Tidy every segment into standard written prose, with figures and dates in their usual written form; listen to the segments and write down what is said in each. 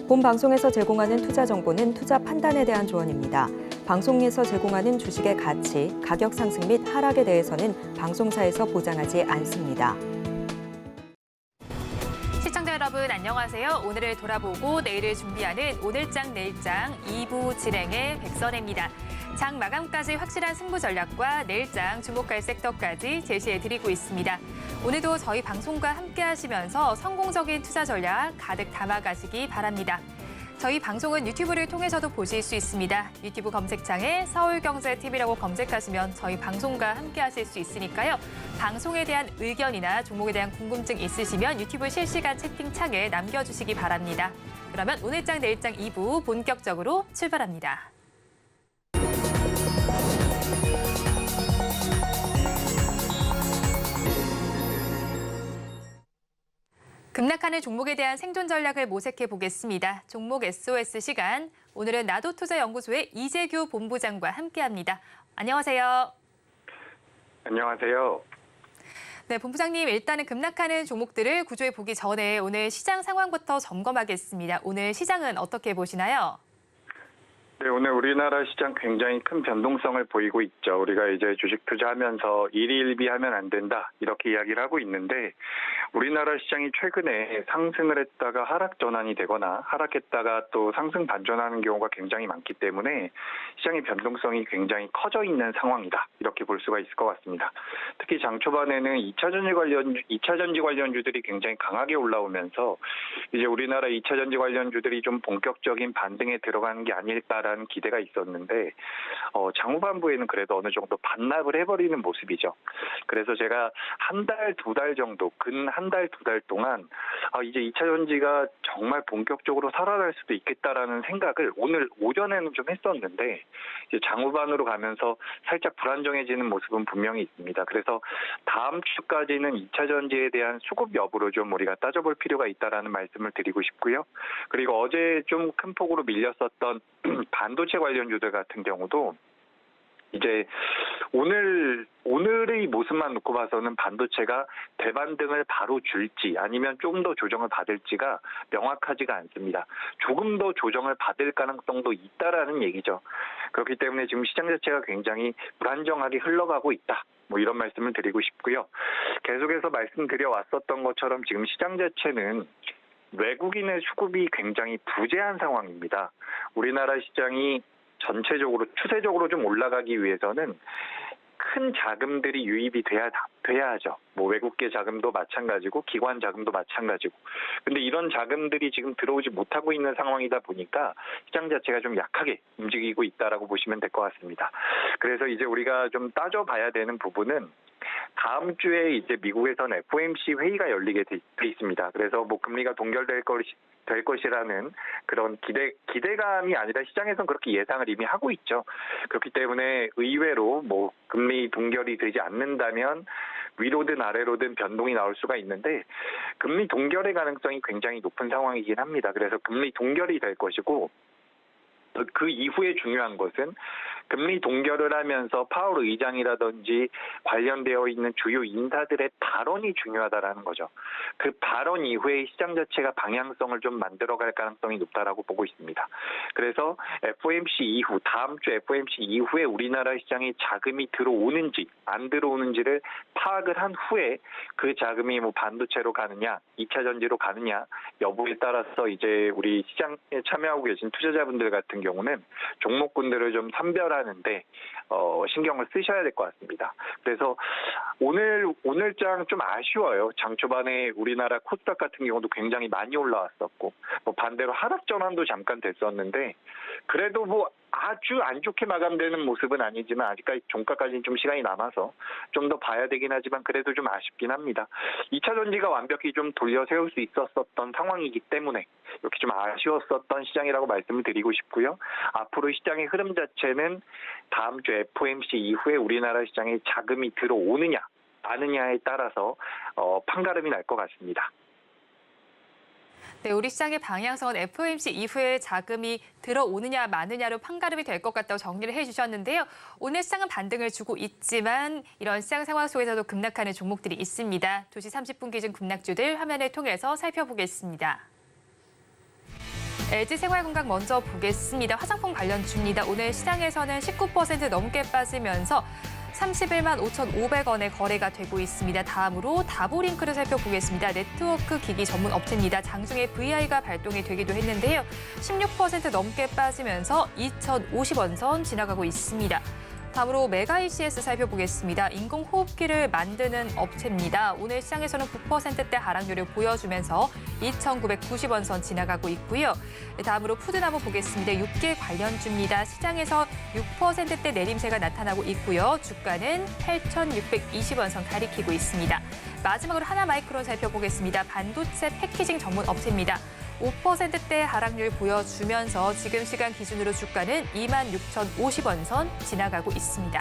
본 방송에서 제공하는 투자 정보는 투자 판단에 대한 조언입니다. 방송에서 제공하는 주식의 가치, 가격 상승 및 하락에 대해서는 방송사에서 보장하지 않습니다. 시청자 여러분 안녕하세요. 오늘을 돌아보고 내일을 준비하는 오늘장 내일장 2부 진행의 백선혜입니다. 장 마감까지 확실한 승부 전략과 내일장 주목할 섹터까지 제시해드리고 있습니다. 오늘도 저희 방송과 함께 하시면서 성공적인 투자 전략 가득 담아가시기 바랍니다. 저희 방송은 유튜브를 통해서도 보실 수 있습니다. 유튜브 검색창에 서울경제TV라고 검색하시면 저희 방송과 함께 하실 수 있으니까요. 방송에 대한 의견이나 종목에 대한 궁금증 있으시면 유튜브 실시간 채팅창에 남겨주시기 바랍니다. 그러면 오늘장 내일장 2부 본격적으로 출발합니다. 급락하는 종목에 대한 생존 전략을 모색해 보겠습니다. 종목 SOS 시간. 오늘은 나도투자연구소의 이재규 본부장과 함께합니다. 안녕하세요. 안녕하세요. 네, 본부장님 일단은 급락하는 종목들을 구조해 보기 전에 오늘 시장 상황부터 점검하겠습니다. 오늘 시장은 어떻게 보시나요? 네, 오늘 우리나라 시장 굉장히 큰 변동성을 보이고 있죠. 우리가 이제 주식 투자하면서 일희일비하면 안 된다 이렇게 이야기를 하고 있는데 우리나라 시장이 최근에 상승을 했다가 하락 전환이 되거나 하락했다가 또 상승 반전하는 경우가 굉장히 많기 때문에 시장의 변동성이 굉장히 커져 있는 상황이다 이렇게 볼 수가 있을 것 같습니다. 특히 장 초반에는 2차 전지 관련주들이 굉장히 강하게 올라오면서 이제 우리나라 2차 전지 관련주들이 좀 본격적인 반등에 들어가는 게 아닐까라는 기대가 있었는데 장 후반부에는 그래도 어느 정도 반납을 해버리는 모습이죠. 그래서 제가 한 달, 두 달 정도, 근 한 달, 두 달 동안 이제 2차 전지가 정말 본격적으로 살아날 수도 있겠다라는 생각을 오늘 오전에는 좀 했었는데 이제 장 후반으로 가면서 살짝 불안정해지는 모습은 분명히 있습니다. 그래서 다음 주까지는 2차 전지에 대한 수급 여부로 좀 우리가 따져볼 필요가 있다라는 말씀을 드리고 싶고요. 그리고 어제 좀 큰 폭으로 밀렸었던 반도체 관련주들 같은 경우도 이제 오늘의 모습만 놓고 봐서는 반도체가 대반등을 바로 줄지 아니면 좀 더 조정을 받을지가 명확하지가 않습니다. 조금 더 조정을 받을 가능성도 있다라는 얘기죠. 그렇기 때문에 지금 시장 자체가 굉장히 불안정하게 흘러가고 있다. 뭐 이런 말씀을 드리고 싶고요. 계속해서 말씀드려 왔었던 것처럼 지금 시장 자체는 외국인의 수급이 굉장히 부재한 상황입니다. 우리나라 시장이 전체적으로 추세적으로 좀 올라가기 위해서는 큰 자금들이 유입이 돼야 하죠. 뭐 외국계 자금도 마찬가지고 기관 자금도 마찬가지고. 근데 이런 자금들이 지금 들어오지 못하고 있는 상황이다 보니까 시장 자체가 좀 약하게 움직이고 있다라고 보시면 될 것 같습니다. 그래서 이제 우리가 좀 따져봐야 되는 부분은 다음 주에 이제 미국에서는 FOMC 회의가 열리게 돼 있습니다. 그래서 뭐 금리가 동결될 것이라는 그런 기대감이 아니라 시장에서는 그렇게 예상을 이미 하고 있죠. 그렇기 때문에 의외로 뭐 금리 동결이 되지 않는다면 위로든 아래로든 변동이 나올 수가 있는데 금리 동결의 가능성이 굉장히 높은 상황이긴 합니다. 그래서 금리 동결이 될 것이고 그 이후에 중요한 것은 금리 동결을 하면서 파월 의장이라든지 관련되어 있는 주요 인사들의 발언이 중요하다라는 거죠. 그 발언 이후에 시장 자체가 방향성을 좀 만들어갈 가능성이 높다라고 보고 있습니다. 그래서 FOMC 이후, 다음 주 FOMC 이후에 우리나라 시장에 자금이 들어오는지 안 들어오는지를 파악을 한 후에 그 자금이 뭐 반도체로 가느냐, 2차 전지로 가느냐 여부에 따라서 이제 우리 시장에 참여하고 계신 투자자분들 같은 경우는 종목군들을 좀 선별하는데 신경을 쓰셔야 될 것 같습니다. 그래서 오늘장 좀 아쉬워요. 장 초반에 우리나라 코스닥 같은 경우도 굉장히 많이 올라왔었고 뭐 반대로 하락 전환도 잠깐 됐었는데 그래도 뭐 아주 안 좋게 마감되는 모습은 아니지만 아직까지 종가까지는 좀 시간이 남아서 좀 더 봐야 되긴 하지만 그래도 좀 아쉽긴 합니다. 2차 전지가 완벽히 좀 돌려 세울 수 있었던 상황이기 때문에 이렇게 좀 아쉬웠었던 시장이라고 말씀을 드리고 싶고요. 앞으로 시장의 흐름 자체는 다음 주 FOMC 이후에 우리나라 시장에 자금이 들어오느냐 마느냐에 따라서 판가름이 날 것 같습니다. 네, 우리 시장의 방향성은 FOMC 이후에 자금이 들어오느냐 마느냐로 판가름이 될 것 같다고 정리를 해주셨는데요. 오늘 시장은 반등을 주고 있지만 이런 시장 상황 속에서도 급락하는 종목들이 있습니다. 2시 30분 기준 급락주들 화면을 통해서 살펴보겠습니다. LG생활건강 먼저 보겠습니다. 화장품 관련주입니다. 오늘 시장에서는 19% 넘게 빠지면서 31만 5,500원에 거래가 되고 있습니다. 다음으로 다보링크를 살펴보겠습니다. 네트워크 기기 전문 업체입니다. 장중에 VI가 발동이 되기도 했는데요. 16% 넘게 빠지면서 2,050원 선 지나가고 있습니다. 다음으로 메가ECS 살펴보겠습니다. 인공호흡기를 만드는 업체입니다. 오늘 시장에서는 9%대 하락률을 보여주면서 2,990원 선 지나가고 있고요. 다음으로 푸드나무 보겠습니다. 육계 관련주입니다. 시장에서 6%대 내림세가 나타나고 있고요. 주가는 8,620원 선 가리키고 있습니다. 마지막으로 하나마이크론 살펴보겠습니다. 반도체 패키징 전문 업체입니다. 5%대 하락률 보여주면서 지금 시간 기준으로 주가는 26,050원 선 지나가고 있습니다.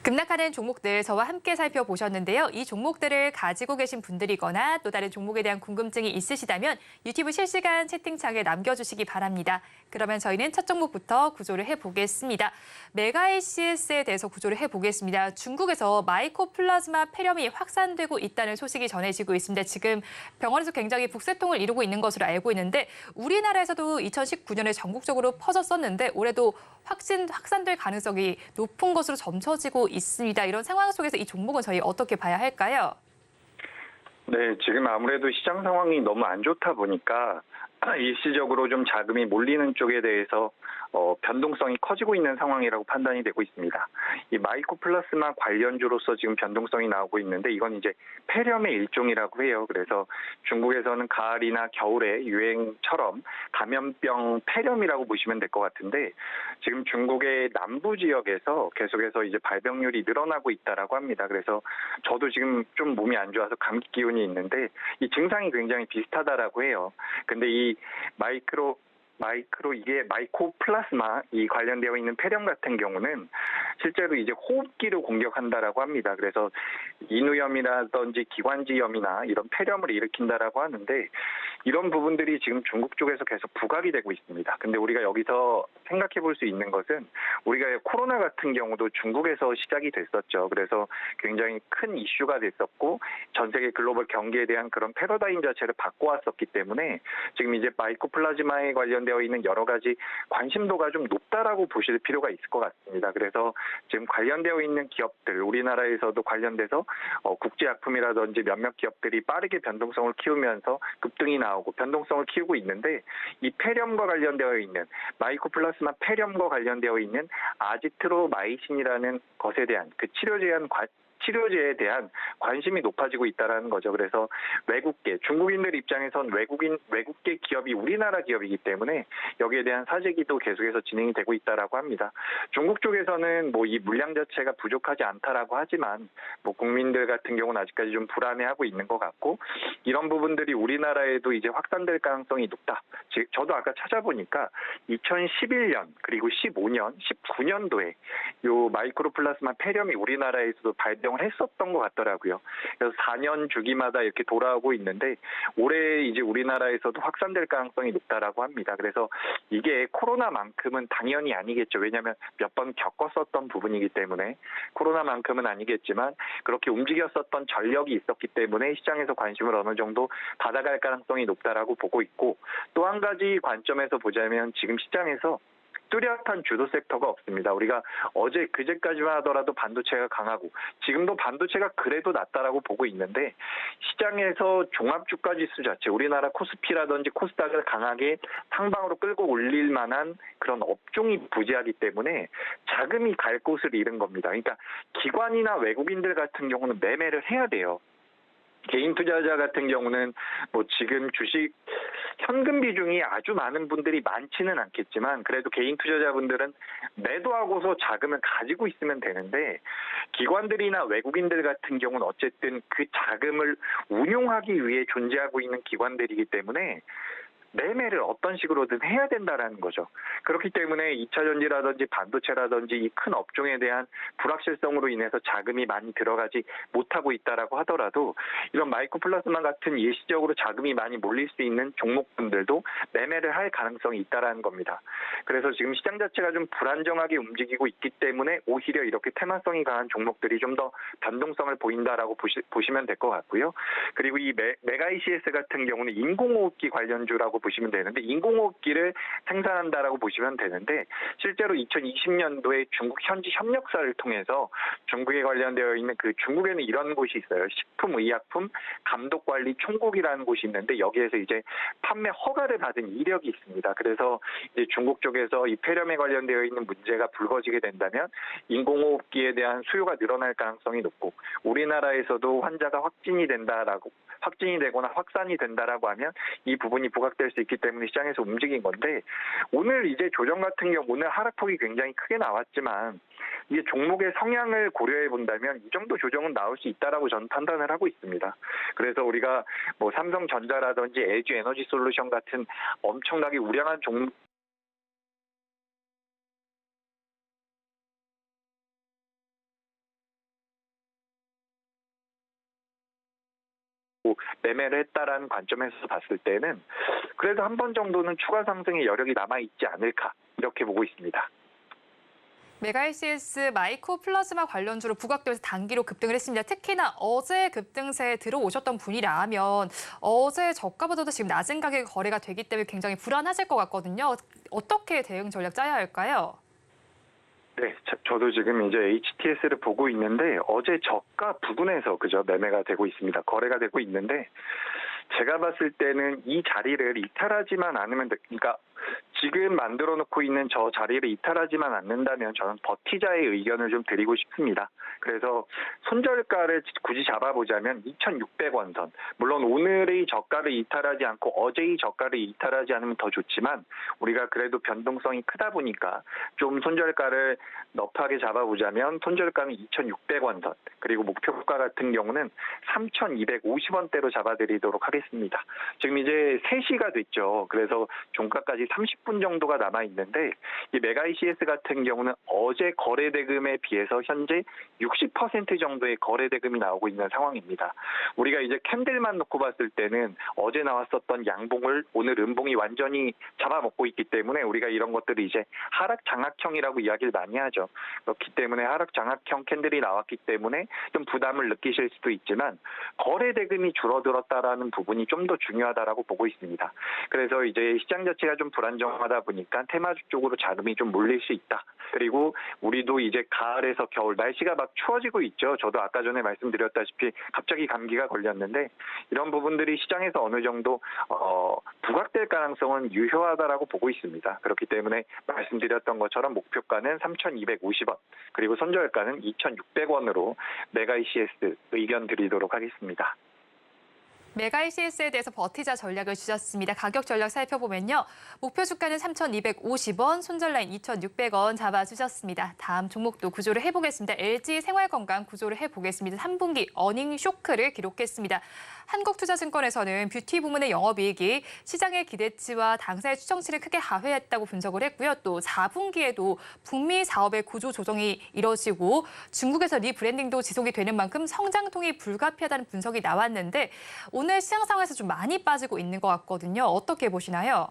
급락하는 종목들 저와 함께 살펴보셨는데요. 이 종목들을 가지고 계신 분들이거나 또 다른 종목에 대한 궁금증이 있으시다면 유튜브 실시간 채팅창에 남겨주시기 바랍니다. 그러면 저희는 첫 종목부터 구조를 해보겠습니다. 메가ECS에 대해서 구조를 해보겠습니다. 중국에서 마이코플라즈마 폐렴이 확산되고 있다는 소식이 전해지고 있습니다. 지금 병원에서 굉장히 북새통을 이루고 있는 것으로 알고 있는데 우리나라에서도 2019년에 전국적으로 퍼졌었는데 올해도 확산될 가능성이 높은 것으로 점쳐지고 있습니다. 이런 상황 속에서 이 종목은 저희 어떻게 봐야 할까요? 네, 지금 아무래도 시장 상황이 너무 안 좋다 보니까 일시적으로 좀 자금이 몰리는 쪽에 대해서 변동성이 커지고 있는 상황이라고 판단이 되고 있습니다. 이 마이코플라스마 관련주로서 지금 변동성이 나오고 있는데 이건 이제 폐렴의 일종이라고 해요. 그래서 중국에서는 가을이나 겨울의 유행처럼 감염병 폐렴이라고 보시면 될 것 같은데 지금 중국의 남부 지역에서 계속해서 이제 발병률이 늘어나고 있다라고 합니다. 그래서 저도 지금 좀 몸이 안 좋아서 감기 기운이 있는데 이 증상이 굉장히 비슷하다라고 해요. 근데 이 이게 마이코플라스마 이 관련되어 있는 폐렴 같은 경우는 실제로 이제 호흡기를 공격한다라고 합니다. 그래서 인후염이라든지 기관지염이나 이런 폐렴을 일으킨다라고 하는데 이런 부분들이 지금 중국 쪽에서 계속 부각이 되고 있습니다. 근데 우리가 여기서 생각해 볼 수 있는 것은 우리가 코로나 같은 경우도 중국에서 시작이 됐었죠. 그래서 굉장히 큰 이슈가 됐었고 전 세계 글로벌 경기에 대한 그런 패러다임 자체를 바꿔왔었기 때문에 지금 이제 마이코플라즈마에 관련되어 있는 여러 가지 관심도가 좀 높다라고 보실 필요가 있을 것 같습니다. 그래서 지금 관련되어 있는 기업들, 우리나라에서도 관련돼서 국제약품이라든지 몇몇 기업들이 빠르게 변동성을 키우면서 급등이 나오고 변동성을 키우고 있는데 이 폐렴과 관련되어 있는 마이코플라스마 폐렴과 관련되어 있는 아지트로마이신이라는 것에 대한 그 치료제에 대한 관심이 높아지고 있다는 거죠. 그래서 외국계, 중국인들 입장에선 외국계 기업이 우리나라 기업이기 때문에 여기에 대한 사재기도 계속해서 진행이 되고 있다라고 합니다. 중국 쪽에서는 뭐 이 물량 자체가 부족하지 않다라고 하지만 뭐 국민들 같은 경우는 아직까지 좀 불안해하고 있는 것 같고 이런 부분들이 우리나라에도 이제 확산될 가능성이 높다. 저도 아까 찾아보니까 2011년 그리고 15년, 19년도에 요 마이크로플라스마 폐렴이 우리나라에서도 발병을 했었던 것 같더라고요. 그래서 4년 주기마다 이렇게 돌아오고 있는데 올해 이제 우리나라에서도 확산될 가능성이 높다라고 합니다. 그래서 이게 코로나만큼은 당연히 아니겠죠. 왜냐하면 몇 번 겪었었던 부분이기 때문에 코로나만큼은 아니겠지만 그렇게 움직였었던 전력이 있었기 때문에 시장에서 관심을 어느 정도 받아갈 가능성이 높다라고 보고 있고 또 한 가지 관점에서 보자면 지금 시장에서 뚜렷한 주도 섹터가 없습니다. 우리가 어제 그제까지만 하더라도 반도체가 강하고 지금도 반도체가 그래도 낫다라고 보고 있는데 시장에서 종합주가지수 자체 우리나라 코스피라든지 코스닥을 강하게 상방으로 끌고 올릴 만한 그런 업종이 부재하기 때문에 자금이 갈 곳을 잃은 겁니다. 그러니까 기관이나 외국인들 같은 경우는 매매를 해야 돼요. 개인 투자자 같은 경우는 뭐 지금 주식 현금 비중이 아주 많은 분들이 많지는 않겠지만 그래도 개인 투자자분들은 매도하고서 자금을 가지고 있으면 되는데 기관들이나 외국인들 같은 경우는 어쨌든 그 자금을 운용하기 위해 존재하고 있는 기관들이기 때문에 매매를 어떤 식으로든 해야 된다라는 거죠. 그렇기 때문에 2차 전지라든지 반도체라든지 이 큰 업종에 대한 불확실성으로 인해서 자금이 많이 들어가지 못하고 있다라고 하더라도 이런 마이크로플라스마 같은 일시적으로 자금이 많이 몰릴 수 있는 종목분들도 매매를 할 가능성이 있다라는 겁니다. 그래서 지금 시장 자체가 좀 불안정하게 움직이고 있기 때문에 오히려 이렇게 테마성이 강한 종목들이 좀 더 변동성을 보인다라고 보시면 될 것 같고요. 그리고 이 메가 ECS 같은 경우는 인공호흡기 관련주라고 보시면 되는데 인공호흡기를 생산한다라고 보시면 되는데 실제로 2020년도에 중국 현지 협력사를 통해서 중국에 관련되어 있는 그 중국에는 이런 곳이 있어요. 식품의약품 감독관리 총국이라는 곳이 있는데 여기에서 이제 판매 허가를 받은 이력이 있습니다. 그래서 이제 중국 쪽에서 이 폐렴에 관련되어 있는 문제가 불거지게 된다면 인공호흡기에 대한 수요가 늘어날 가능성이 높고 우리나라에서도 환자가 확진이 되거나 확산이 된다라고 하면 이 부분이 부각될 수 있기 때문에 시장에서 움직인 건데 오늘 이제 조정 같은 경우 오늘 하락폭이 굉장히 크게 나왔지만 이게 종목의 성향을 고려해 본다면 이 정도 조정은 나올 수 있다라고 저는 판단을 하고 있습니다. 그래서 우리가 뭐 삼성전자라든지 LG 에너지 솔루션 같은 엄청나게 우량한 종목 매매를 했다라는 관점에서 봤을 때는 그래도 한 번 정도는 추가 상승의 여력이 남아있지 않을까 이렇게 보고 있습니다. 메가 ECS 마이크로플라즈마 관련주로 부각되면서 단기로 급등을 했습니다. 특히나 어제 급등세에 들어오셨던 분이라면 어제 저가보다도 지금 낮은 가격에 거래가 되기 때문에 굉장히 불안하실 것 같거든요. 어떻게 대응 전략 짜야 할까요? 네, 저도 지금 이제 HTS를 보고 있는데 어제 저가 부근에서 그저 매매가 되고 있습니다. 거래가 되고 있는데 제가 봤을 때는 이 자리를 이탈하지만 않으면 그러니까 지금 만들어 놓고 있는 저 자리를 이탈하지만 않는다면 저는 버티자의 의견을 좀 드리고 싶습니다. 그래서 손절가를 굳이 잡아보자면 2,600원 선. 물론 오늘의 저가를 이탈하지 않고 어제의 저가를 이탈하지 않으면 더 좋지만 우리가 그래도 변동성이 크다 보니까 좀 손절가를 넙하게 잡아보자면 손절가는 2,600원 선. 그리고 목표가 같은 경우는 3,250원대로 잡아드리도록 하겠습니다. 지금 이제 3시가 됐죠. 그래서 종가까지 30분 정도가 남아있는데 이 메가 ECS 같은 경우는 어제 거래대금에 비해서 현재 60% 정도의 거래대금이 나오고 있는 상황입니다. 우리가 이제 캔들만 놓고 봤을 때는 어제 나왔었던 양봉을 오늘 음봉이 완전히 잡아먹고 있기 때문에 우리가 이런 것들을 이제 하락 장악형이라고 이야기를 많이 하죠. 그렇기 때문에 하락 장악형 캔들이 나왔기 때문에 좀 부담을 느끼실 수도 있지만 거래대금이 줄어들었다라는 부분이 좀 더 중요하다라고 보고 있습니다. 그래서 이제 시장 자체가 좀 불안정하다 보니까 테마주 쪽으로 자금이 좀 몰릴 수 있다. 그리고 우리도 이제 가을에서 겨울 날씨가 막 추워지고 있죠. 저도 아까 전에 말씀드렸다시피 갑자기 감기가 걸렸는데 이런 부분들이 시장에서 어느 정도 부각될 가능성은 유효하다라고 보고 있습니다. 그렇기 때문에 말씀드렸던 것처럼 목표가는 3,250원 그리고 손절가는 2,600원으로 메가 ECS 의견 드리도록 하겠습니다. 메가 ECS에 대해서 버티자 전략을 주셨습니다. 가격 전략 살펴보면요. 목표 주가는 3,250원, 손절 라인 2,600원 잡아주셨습니다. 다음 종목도 구조를 해보겠습니다. LG 생활건강 구조를 해보겠습니다. 3분기 어닝 쇼크를 기록했습니다. 한국투자증권에서는 뷰티 부문의 영업이익이 시장의 기대치와 당사의 추정치를 크게 하회했다고 분석을 했고요. 또 4분기에도 북미 사업의 구조 조정이 이뤄지고 중국에서 리브랜딩도 지속이 되는 만큼 성장통이 불가피하다는 분석이 나왔는데 오늘 시장 상황에서 좀 많이 빠지고 있는 것 같거든요. 어떻게 보시나요?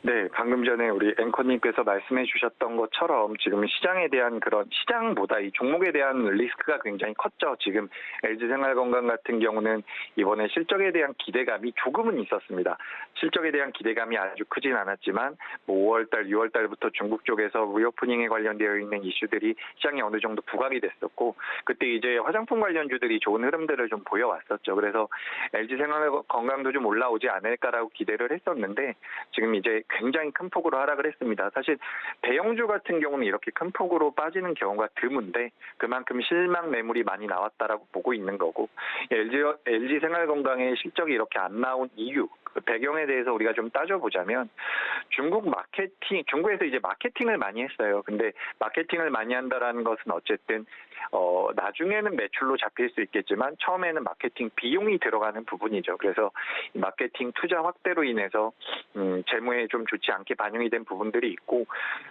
네, 방금 전에 우리 앵커님께서 말씀해 주셨던 것처럼 지금 시장에 대한 그런 시장보다 이 종목에 대한 리스크가 굉장히 컸죠. 지금 LG생활건강 같은 경우는 이번에 실적에 대한 기대감이 조금은 있었습니다. 실적에 대한 기대감이 아주 크진 않았지만 5월달, 6월달부터 중국 쪽에서 리오프닝에 관련되어 있는 이슈들이 시장에 어느 정도 부각이 됐었고 그때 이제 화장품 관련주들이 좋은 흐름들을 좀 보여왔었죠. 그래서 LG생활건강도 좀 올라오지 않을까라고 기대를 했었는데 지금 이제 굉장히 큰 폭으로 하락을 했습니다. 사실 대형주 같은 경우는 이렇게 큰 폭으로 빠지는 경우가 드문데 그만큼 실망 매물이 많이 나왔다라고 보고 있는 거고 LG생활건강의 실적이 이렇게 안 나온 이유 그 배경에 대해서 우리가 좀 따져보자면 중국에서 이제 마케팅을 많이 했어요. 근데 마케팅을 많이 한다라는 것은 어쨌든 나중에는 매출로 잡힐 수 있겠지만 처음에는 마케팅 비용이 들어가는 부분이죠. 그래서 이 마케팅 투자 확대로 인해서 재무에 좀 좋지 않게 반영이 된 부분들이 있고,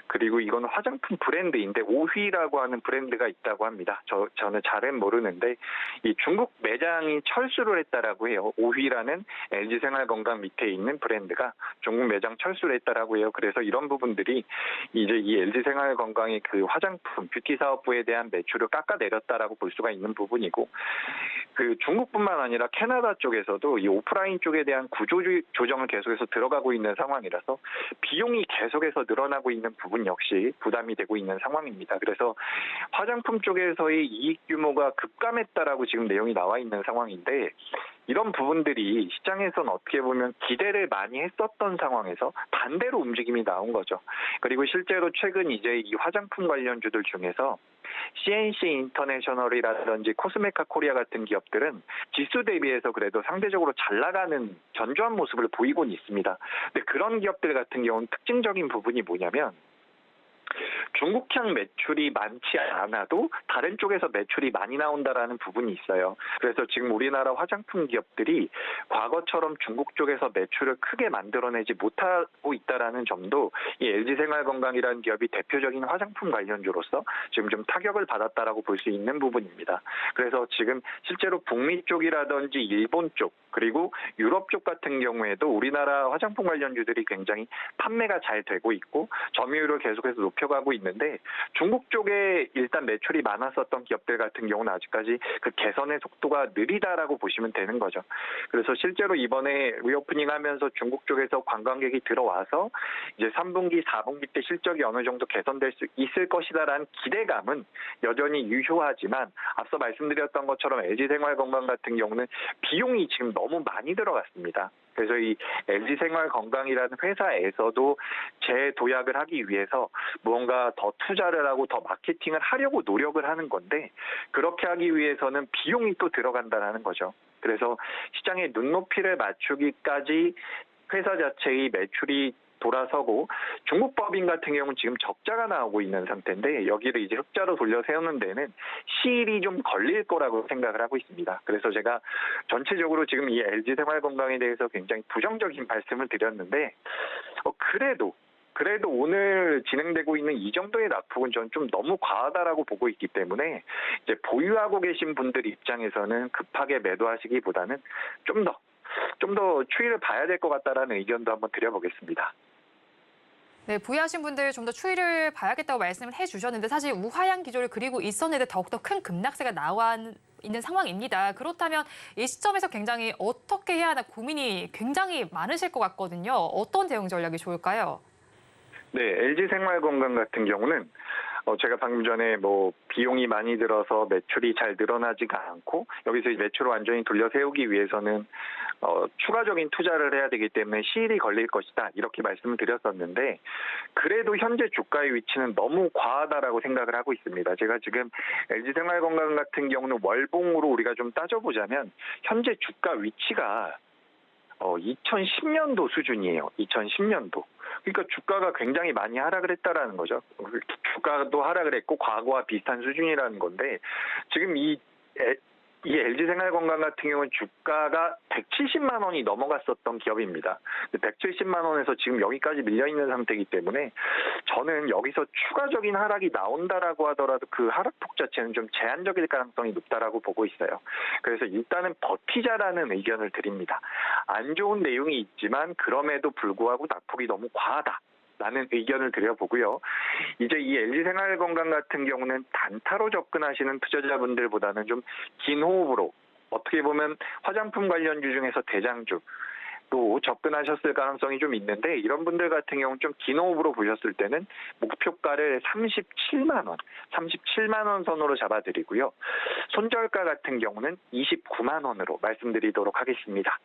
그리고 이건 화장품 브랜드인데 오휘라고 하는 브랜드가 있다고 합니다. 저는 잘은 모르는데 이 중국 매장이 철수를 했다라고 해요. 오휘라는 LG생활건강 밑에 있는 브랜드가 중국 매장 철수를 했다라고 해요. 그래서 이런 부분들이 이제 이 LG생활건강의 그 화장품 뷰티 사업부에 대한 매출을 깎아내렸다라고 볼 수가 있는 부분이고, 그 중국뿐만 아니라 캐나다 쪽에서도 이 오프라인 쪽에 대한 구조 조정을 계속해서 들어가고 있는 상황이라서 비용이 계속해서 늘어나고 있는 부분 역시 부담이 되고 있는 상황입니다. 그래서 화장품 쪽에서의 이익 규모가 급감했다라고 지금 내용이 나와 있는 상황인데, 이런 부분들이 시장에서는 어떻게 보면 기대를 많이 했었던 상황에서 반대로 움직임이 나온 거죠. 그리고 실제로 최근 이제 이 화장품 관련주들 중에서 CNC 인터내셔널이라든지 코스메카 코리아 같은 기업들은 지수 대비해서 그래도 상대적으로 잘 나가는 견조한 모습을 보이곤 있습니다. 근데 그런 기업들 같은 경우는 특징적인 부분이 뭐냐면 중국향 매출이 많지 않아도 다른 쪽에서 매출이 많이 나온다라는 부분이 있어요. 그래서 지금 우리나라 화장품 기업들이 과거처럼 중국 쪽에서 매출을 크게 만들어내지 못하고 있다라는 점도 이 LG생활건강이라는 기업이 대표적인 화장품 관련주로서 지금 좀 타격을 받았다라고 볼 수 있는 부분입니다. 그래서 지금 실제로 북미 쪽이라든지 일본 쪽 그리고 유럽 쪽 같은 경우에도 우리나라 화장품 관련주들이 굉장히 판매가 잘 되고 있고 점유율을 계속해서 높여가고 있는데, 중국 쪽에 일단 매출이 많았었던 기업들 같은 경우는 아직까지 그 개선의 속도가 느리다라고 보시면 되는 거죠. 그래서 실제로 이번에 리오프닝 하면서 중국 쪽에서 관광객이 들어와서 이제 3분기, 4분기 때 실적이 어느 정도 개선될 수 있을 것이다라는 기대감은 여전히 유효하지만 앞서 말씀드렸던 것처럼 LG생활건강 같은 경우는 비용이 지금 너무 많이 들어갔습니다. 그래서 이 LG생활건강이라는 회사에서도 재도약을 하기 위해서 무언가 더 투자를 하고 더 마케팅을 하려고 노력을 하는 건데, 그렇게 하기 위해서는 비용이 또 들어간다는 거죠. 그래서 시장의 눈높이를 맞추기까지 회사 자체의 매출이 돌아서고, 중국 법인 같은 경우는 지금 적자가 나오고 있는 상태인데 여기를 이제 흑자로 돌려 세우는 데는 시일이 좀 걸릴 거라고 생각을 하고 있습니다. 그래서 제가 전체적으로 지금 이 LG생활건강에 대해서 굉장히 부정적인 말씀을 드렸는데, 그래도 오늘 진행되고 있는 이 정도의 낙폭은 저는 좀 너무 과하다라고 보고 있기 때문에 이제 보유하고 계신 분들 입장에서는 급하게 매도하시기보다는 좀 더 추이를 봐야 될 것 같다라는 의견도 한번 드려보겠습니다. 네, 보유하신 분들 좀 더 추이를 봐야겠다고 말씀을 해주셨는데, 사실 우하향 기조를 그리고 있었는데 더욱더 큰 급락세가 나와 있는 상황입니다. 그렇다면 이 시점에서 굉장히 어떻게 해야 하나 고민이 굉장히 많으실 것 같거든요. 어떤 대응 전략이 좋을까요? 네, LG생활건강 같은 경우는 제가 방금 전에 비용이 많이 들어서 매출이 잘 늘어나지가 않고 여기서 매출을 완전히 돌려 세우기 위해서는 추가적인 투자를 해야 되기 때문에 시일이 걸릴 것이다, 이렇게 말씀을 드렸었는데, 그래도 현재 주가의 위치는 너무 과하다라고 생각을 하고 있습니다. 제가 지금 LG생활건강 같은 경우는 월봉으로 우리가 좀 따져보자면 현재 주가 위치가 2010년도 수준이에요. 2010년도. 그러니까 주가가 굉장히 많이 하락을 했다라는 거죠. 주가도 하락을 했고 과거와 비슷한 수준이라는 건데, 지금 이 LG생활건강 같은 경우는 주가가 170만 원이 넘어갔었던 기업입니다. 170만 원에서 지금 여기까지 밀려있는 상태이기 때문에 저는 여기서 추가적인 하락이 나온다라고 하더라도 그 하락폭 자체는 좀 제한적일 가능성이 높다라고 보고 있어요. 그래서 일단은 버티자라는 의견을 드립니다. 안 좋은 내용이 있지만 그럼에도 불구하고 낙폭이 너무 과하다 라는 의견을 드려보고요. 이제 이 LG생활건강 같은 경우는 단타로 접근하시는 투자자분들보다는 좀 긴 호흡으로, 어떻게 보면 화장품 관련주 중에서 대장주 또 접근하셨을 가능성이 좀 있는데, 이런 분들 같은 경우는 좀 긴 호흡으로 보셨을 때는 목표가를 37만 원 선으로 잡아드리고요. 손절가 같은 경우는 29만 원으로 말씀드리도록 하겠습니다.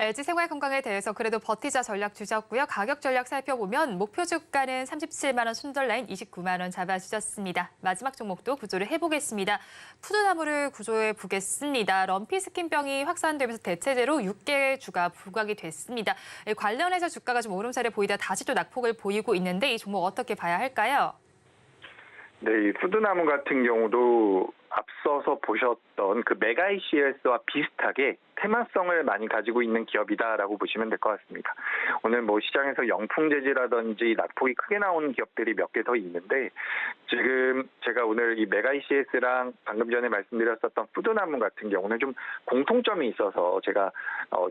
LG 생활건강에 대해서 그래도 버티자 전략 주셨고요. 가격 전략 살펴보면 목표 주가는 37만 원, 손절라인 29만 원 잡아주셨습니다. 마지막 종목도 구조를 해보겠습니다. 푸드나무를 구조해 보겠습니다. 럼피스킨병이 확산되면서 대체제로 6개 주가 부각이 됐습니다. 관련해서 주가가 좀 오름세를 보이다 다시 또 낙폭을 보이고 있는데 이 종목 어떻게 봐야 할까요? 네, 이 푸드나무 같은 경우도 앞서서 보셨던 그 메가이시스와 비슷하게 테마성을 많이 가지고 있는 기업이다라고 보시면 될 것 같습니다. 오늘 뭐 시장에서 영풍재지라든지 낙폭이 크게 나오는 기업들이 몇 개 더 있는데 지금 제가 오늘 이 메가이시스랑 방금 전에 말씀드렸었던 푸드나무 같은 경우는 좀 공통점이 있어서 제가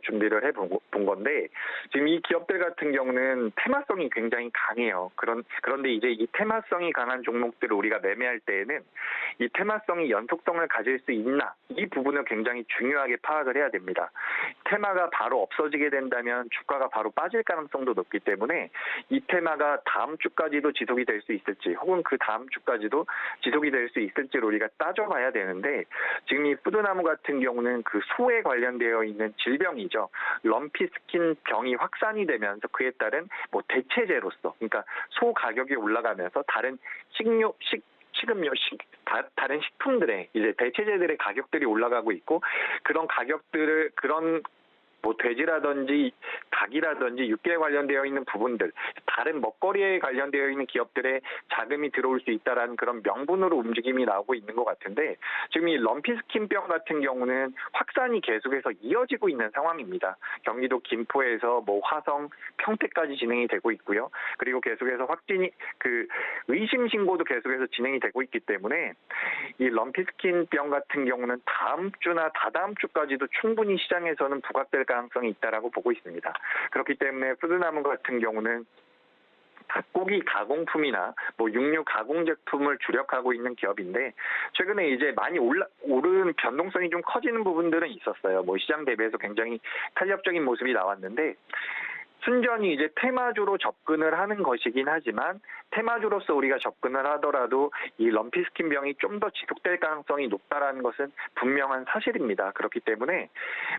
준비를 해본 건데 지금 이 기업들 같은 경우는 테마성이 굉장히 강해요. 그런데 이제 이 테마성이 강한 종목들을 우리가 매매할 때에는 이 테마성이 연속성을 가질 수 있나 이 부분을 굉장히 중요하게 파악을 해야 됩니다. 테마가 바로 없어지게 된다면 주가가 바로 빠질 가능성도 높기 때문에 이 테마가 다음 주까지도 지속이 될 수 있을지 혹은 그 다음 주까지도 지속이 될 수 있을지를 우리가 따져봐야 되는데 지금 이 푸드나무 같은 경우는 그 소에 관련되어 있는 질병이죠. 럼피스킨 병이 확산이 되면서 그에 따른 뭐 대체제로서 그러니까 소 가격이 올라가면서 다른 다른 식품들의 이제 대체제들의 가격들이 올라가고 있고 그런 가격들을 뭐 돼지라든지 닭이라든지 육계에 관련되어 있는 부분들, 다른 먹거리에 관련되어 있는 기업들의 자금이 들어올 수 있다라는 그런 명분으로 움직임이 나오고 있는 것 같은데 지금 이 럼피스킨병 같은 경우는 확산이 계속해서 이어지고 있는 상황입니다. 경기도 김포에서 뭐 화성, 평택까지 진행이 되고 있고요. 그리고 계속해서 의심 신고도 계속해서 진행이 되고 있기 때문에 이 럼피스킨병 같은 경우는 다음 주나 다다음 주까지도 충분히 시장에서는 부각될 가능성이 있다라고 보고 있습니다. 그렇기 때문에 푸드나무 같은 경우는 닭고기 가공품이나 뭐 육류 가공 제품을 주력하고 있는 기업인데 최근에 이제 많이 오른 변동성이 좀 커지는 부분들은 있었어요. 뭐 시장 대비해서 굉장히 탄력적인 모습이 나왔는데 순전히 이제 테마주로 접근을 하는 것이긴 하지만 테마주로서 우리가 접근을 하더라도 이 럼피스킨병이 좀 더 지속될 가능성이 높다라는 것은 분명한 사실입니다. 그렇기 때문에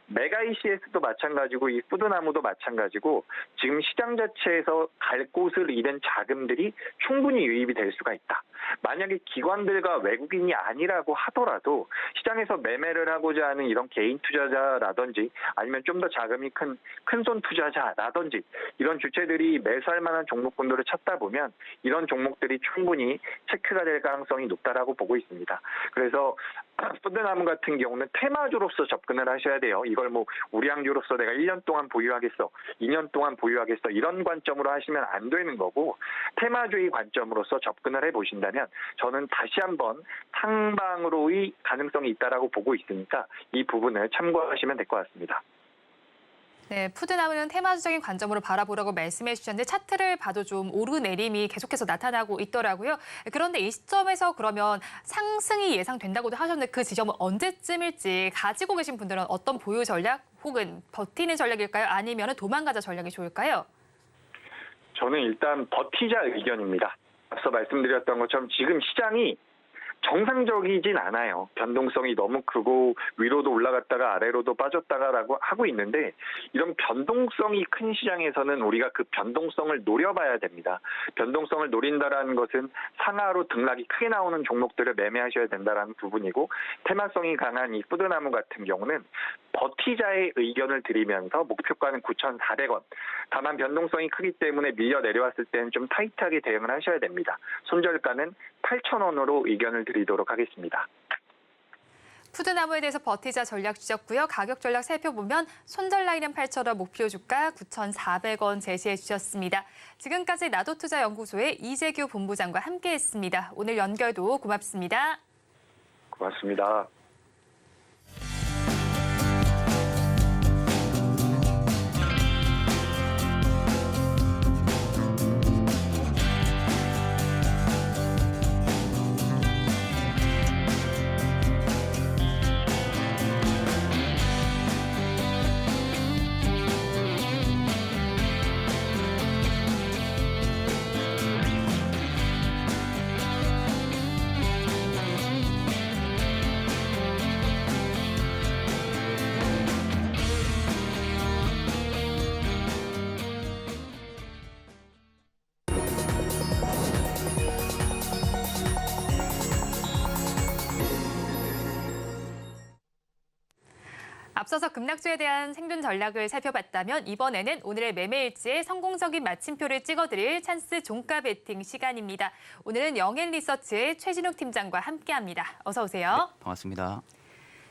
메가이시스도 마찬가지고 이 푸드나무도 마찬가지고 지금 시장 자체에서 갈 곳을 잃은 자금들이 충분히 유입이 될 수가 있다. 만약에 기관들과 외국인이 아니라고 하더라도 시장에서 매매를 하고자 하는 이런 개인 투자자라든지 아니면 좀 더 자금이 큰 손 투자자라든지 이런 주체들이 매수할 만한 종목군들을 찾다 보면 이런 종목들이 충분히 체크가 될 가능성이 높다라고 보고 있습니다. 그래서 푸드나무 같은 경우는 테마주로서 접근을 하셔야 돼요. 이걸 뭐 우량주로서 내가 1년 동안 보유하겠어, 2년 동안 보유하겠어 이런 관점으로 하시면 안 되는 거고 테마주의 관점으로서 접근을 해보신다면 저는 다시 한번 상방으로의 가능성이 있다라고 보고 있으니까 이 부분을 참고하시면 될 것 같습니다. 네, 푸드나무는 테마주적인 관점으로 바라보라고 말씀해 주셨는데 차트를 봐도 좀 오르내림이 계속해서 나타나고 있더라고요. 그런데 이 시점에서 그러면 상승이 예상된다고도 하셨는데 그 지점은 언제쯤일지 가지고 계신 분들은 어떤 보유 전략 혹은 버티는 전략일까요? 아니면 도망가자 전략이 좋을까요? 저는 일단 버티자 의견입니다. 앞서 말씀드렸던 것처럼 지금 시장이 정상적이진 않아요. 변동성이 너무 크고 위로도 올라갔다가 아래로도 빠졌다가라고 하고 있는데 이런 변동성이 큰 시장에서는 우리가 그 변동성을 노려봐야 됩니다. 변동성을 노린다라는 것은 상하로 등락이 크게 나오는 종목들을 매매하셔야 된다라는 부분이고 테마성이 강한 이 푸드나무 같은 경우는 버티자의 의견을 드리면서 목표가는 9,400원. 다만 변동성이 크기 때문에 밀려 내려왔을 때는 좀 타이트하게 대응을 하셔야 됩니다. 손절가는 8,000원으로 의견을 드리도록 하겠습니다. 푸드나무에 대해서 버티자 전략 주셨고요. 가격 전략 살펴보면 손절 라인은 8,000원, 목표 주가 9,400원 제시해 주셨습니다. 지금까지 나도투자연구소의 이재규 본부장과 함께했습니다. 오늘 연결도 고맙습니다. 고맙습니다. 앞서서 급락주에 대한 생존 전략을 살펴봤다면 이번에는 오늘의 매매일지에 성공적인 마침표를 찍어드릴 찬스 종가 베팅 시간입니다. 오늘은 영앤리서치의 최진욱 팀장과 함께합니다. 어서 오세요. 네, 반갑습니다.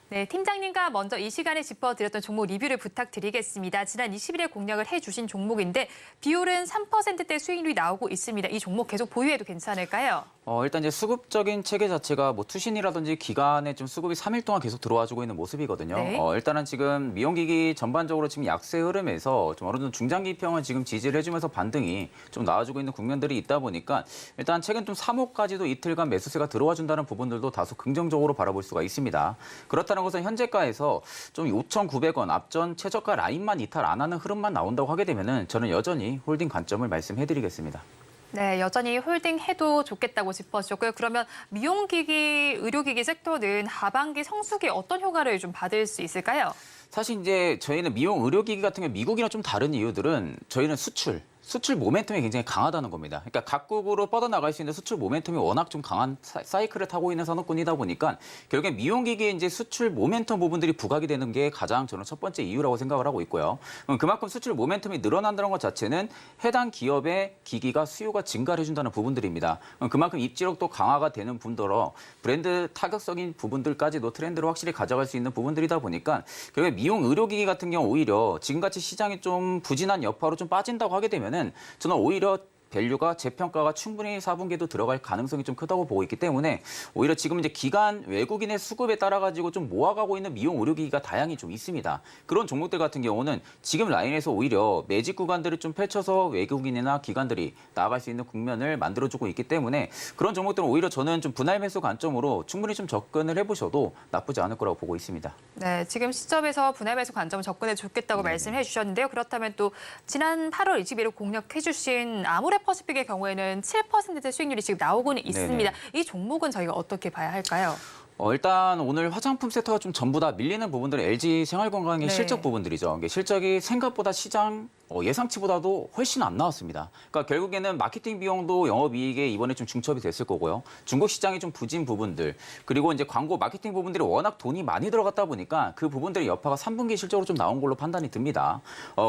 네, 팀장님과 먼저 이 시간에 짚어드렸던 종목 리뷰를 부탁드리겠습니다. 지난 20일에 공략을 해주신 종목인데 비율은 3%대 수익률이 나오고 있습니다. 이 종목 계속 보유해도 괜찮을까요? 일단 이제 수급적인 체계 자체가 뭐 투신이라든지 기간에 좀 수급이 3일 동안 계속 들어와주고 있는 모습이거든요. 네. 일단은 지금 미용기기 전반적으로 지금 약세 흐름에서 좀 어느 정도 중장기평은 지금 지지를 해주면서 반등이 좀 나와주고 있는 국면들이 있다 보니까 일단 최근 좀 3호까지도 이틀간 매수세가 들어와준다는 부분들도 다소 긍정적으로 바라볼 수가 있습니다. 그렇다는 것은 현재가에서 좀 5,900원 앞전 최저가 라인만 이탈 안 하는 흐름만 나온다고 하게 되면은 저는 여전히 홀딩 관점을 말씀해드리겠습니다. 네, 여전히 홀딩해도 좋겠다고 짚어주셨고요. 그러면 미용기기, 의료기기 섹터는 하반기 성수기에 어떤 효과를 좀 받을 수 있을까요? 사실 이제 저희는 미용 의료기기 같은 경우 미국이랑 좀 다른 이유들은 저희는 수출 모멘텀이 굉장히 강하다는 겁니다. 그러니까 각국으로 뻗어나갈 수 있는 수출 모멘텀이 워낙 좀 강한 사이클을 타고 있는 산업군이다 보니까 결국에 미용기기의 이제 수출 모멘텀 부분들이 부각이 되는 게 가장 저는 첫 번째 이유라고 생각을 하고 있고요. 그만큼 수출 모멘텀이 늘어난다는 것 자체는 해당 기업의 기기가 수요가 증가를 해준다는 부분들입니다. 그만큼 입지력도 강화가 되는 분더러 브랜드 타격적인 부분들까지도 트렌드로 확실히 가져갈 수 있는 부분들이다 보니까 결국에 미용 의료기기 같은 경우 오히려 지금같이 시장이 좀 부진한 여파로 좀 빠진다고 하게 되면은 저는 오히려 밸류가 재평가가 충분히 4분기에도 들어갈 가능성이 좀 크다고 보고 있기 때문에 오히려 지금 이제 기간 외국인의 수급에 따라 가지고 좀 모아가고 있는 미용 의료기기가 다양히 좀 있습니다. 그런 종목들 같은 경우는 지금 라인에서 오히려 매직 구간들을 좀 펼쳐서 외국인이나 기관들이 나아갈 수 있는 국면을 만들어주고 있기 때문에 그런 종목들은 오히려 저는 좀 분할 매수 관점으로 충분히 좀 접근을 해보셔도 나쁘지 않을 거라고 보고 있습니다. 네, 지금 시점에서 분할 매수 관점 접근해 좋겠다고 말씀해 주셨는데요. 그렇다면 또 지난 8월 20일에 공략해 주신 아모레퍼시픽의 경우에는 7%대 수익률이 지금 나오고는 있습니다. 이 종목은 저희가 어떻게 봐야 할까요? 일단 오늘 화장품 섹터가 좀 전부 다 밀리는 부분들은 LG 생활건강의 네. 실적 부분들이죠. 이게 실적이 생각보다 시장 예상치보다도 훨씬 안 나왔습니다. 그러니까 결국에는 마케팅 비용도 영업이익에 이번에 좀 중첩이 됐을 거고요. 중국 시장이 좀 부진 부분들 그리고 이제 광고 마케팅 부분들이 워낙 돈이 많이 들어갔다 보니까 그 부분들의 여파가 3분기 실적으로 좀 나온 걸로 판단이 듭니다.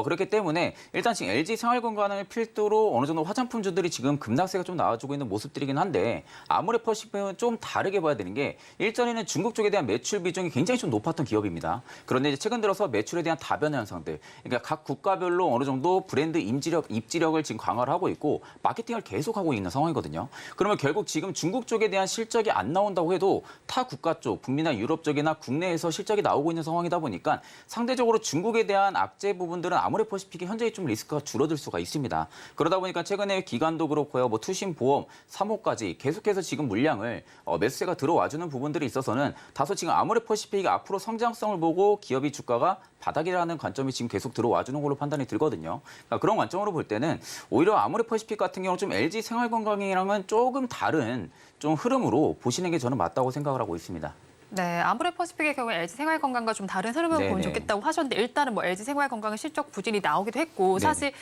그렇기 때문에 일단 지금 LG 생활건강을 필두로 어느 정도 화장품주들이 지금 급락세가 좀 나와주고 있는 모습들이긴 한데 아모레퍼시픽은 좀 다르게 봐야 되는 게 일전에는 중국 쪽에 대한 매출 비중이 굉장히 좀 높았던 기업입니다. 그런데 이제 최근 들어서 매출에 대한 다변 현상들, 그러니까 각 국가별로 어느 정도 브랜드 입지력을 지금 강화를 하고 있고 마케팅을 계속하고 있는 상황이거든요. 그러면 결국 지금 중국 쪽에 대한 실적이 안 나온다고 해도 타 국가 쪽, 북미나 유럽 쪽이나 국내에서 실적이 나오고 있는 상황이다 보니까 상대적으로 중국에 대한 악재 부분들은 아모레퍼시픽이 현재 좀 리스크가 줄어들 수가 있습니다. 그러다 보니까 최근에 기관도 그렇고요, 뭐 투신 보험, 3호까지 계속해서 지금 물량을 매수세가 들어와주는 부분들이 있어서는 다소 지금 아모레퍼시픽이 앞으로 성장성을 보고 기업이 주가가 바닥이라는 관점이 지금 계속 들어와주는 걸로 판단이 들거든요. 그러니까 그런 관점으로 볼 때는 오히려 아모레퍼시픽 같은 경우는 좀 LG 생활건강이랑은 조금 다른 좀 흐름으로 보시는 게 저는 맞다고 생각을 하고 있습니다. 네, 아모레퍼시픽의 경우에 LG 생활건강과 좀 다른 흐름을 보면 네네. 좋겠다고 하셨는데 일단은 뭐 LG 생활건강은 실적 부진이 나오기도 했고 네네. 사실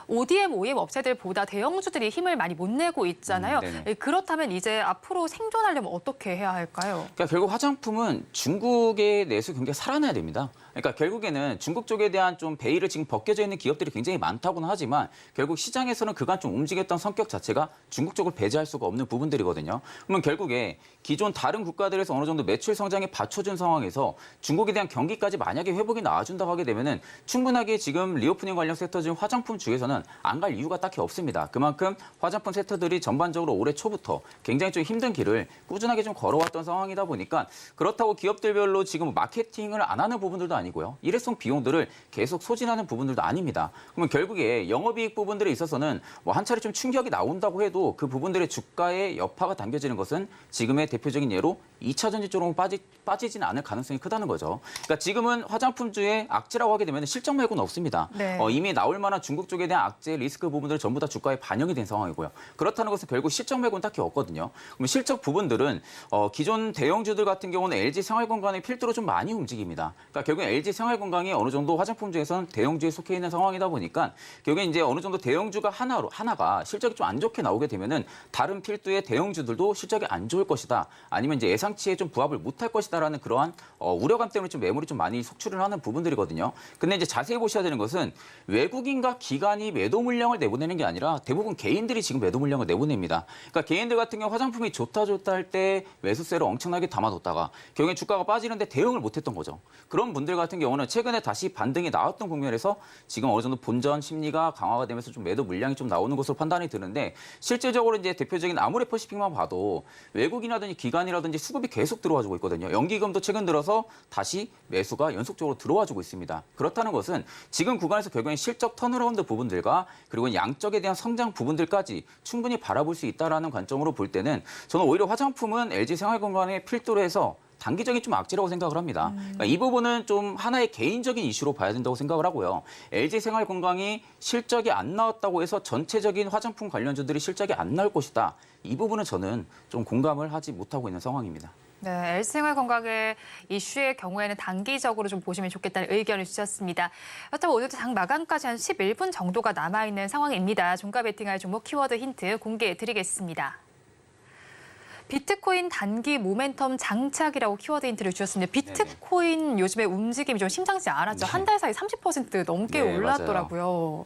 ODM, OEM 업체들보다 대형주들이 힘을 많이 못 내고 있잖아요. 네네. 그렇다면 이제 앞으로 생존하려면 어떻게 해야 할까요? 그러니까 결국 화장품은 중국의 내수 경기가 살아나야 됩니다. 그러니까 결국에는 중국 쪽에 대한 좀 베일을 지금 벗겨져 있는 기업들이 굉장히 많다고는 하지만 결국 시장에서는 그간 좀 움직였던 성격 자체가 중국 쪽을 배제할 수가 없는 부분들이거든요. 그러면 결국에 기존 다른 국가들에서 어느 정도 매출 성장에 받쳐준 상황에서 중국에 대한 경기까지 만약에 회복이 나와준다고 하게 되면은 충분하게 지금 리오프닝 관련 섹터 중 화장품 주에서는 안 갈 이유가 딱히 없습니다. 그만큼 화장품 섹터들이 전반적으로 올해 초부터 굉장히 좀 힘든 길을 꾸준하게 좀 걸어왔던 상황이다 보니까 그렇다고 기업들별로 지금 마케팅을 안 하는 부분들도 아니고요. 일회성 비용들을 계속 소진하는 부분들도 아닙니다. 그러면 결국에 영업이익 부분들에 있어서는 뭐 한 차례 좀 충격이 나온다고 해도 그 부분들의 주가의 여파가 당겨지는 것은 지금의 대표적인 예로 2차 전지 쪽으로 빠지지는 않을 가능성이 크다는 거죠. 그러니까 지금은 화장품주의 악재라고 하게 되면 실적 말고는 없습니다. 네. 이미 나올 만한 중국 쪽에 대한 악재 리스크 부분들 전부 다 주가에 반영이 된 상황이고요. 그렇다는 것은 결국 실적 말고는 딱히 없거든요. 그럼 실적 부분들은 기존 대형주들 같은 경우는 LG 생활건강의 필두로 좀 많이 움직입니다. 그러니까 결국 LG 생활건강이 어느 정도 화장품 중에서는 대형주에 속해 있는 상황이다 보니까 결국에 이제 어느 정도 대형주가 하나가 실적이 좀 안 좋게 나오게 되면은 다른 필두의 대형주들도 실적이 안 좋을 것이다. 아니면 이제 예상치에 좀 부합을 못할 것이다라는 그러한 우려감 때문에 좀 매물이 좀 많이 속출을 하는 부분들이거든요. 근데 이제 자세히 보셔야 되는 것은 외국인과 기관이 매도 물량을 내보내는 게 아니라 대부분 개인들이 지금 매도 물량을 내보냅니다. 그러니까 개인들 같은 경우 화장품이 좋다 할 때 매수세를 엄청나게 담아뒀다가 결국에 주가가 빠지는데 대응을 못했던 거죠. 그런 분들 같은 경우는 최근에 다시 반등이 나왔던 국면에서 지금 어느 정도 본전 심리가 강화가 되면서 좀 매도 물량이 좀 나오는 것으로 판단이 드는데 실질적으로 이제 대표적인 아모레퍼시픽만 봐도 외국인이라든지 기관이라든지 수급이 계속 들어와주고 있거든요. 연기금도 최근 들어서 다시 매수가 연속적으로 들어와주고 있습니다. 그렇다는 것은 지금 구간에서 결국엔 실적 턴어라운드 부분들과 그리고 양적에 대한 성장 부분들까지 충분히 바라볼 수 있다라는 관점으로 볼 때는 저는 오히려 화장품은 LG 생활건강의 필두로 해서 단기적인 좀 악재라고 생각을 합니다. 그러니까 이 부분은 좀 하나의 개인적인 이슈로 봐야 된다고 생각을 하고요. LG 생활건강이 실적이 안 나왔다고 해서 전체적인 화장품 관련주들이 실적이 안 나올 것이다. 이 부분은 저는 좀 공감을 하지 못하고 있는 상황입니다. 네, LG생활건강의 이슈의 경우에는 단기적으로 좀 보시면 좋겠다는 의견을 주셨습니다. 그렇다면 오늘도 장 마감까지 한 11분 정도가 남아있는 상황입니다. 종가 베팅할 종목 키워드 힌트 공개해 드리겠습니다. 비트코인 단기 모멘텀 장착이라고 키워드 힌트를 주셨습니다. 비트코인 요즘에 움직임이 좀 심상치 않았죠. 네. 한 달 사이 30% 넘게 네, 올랐더라고요.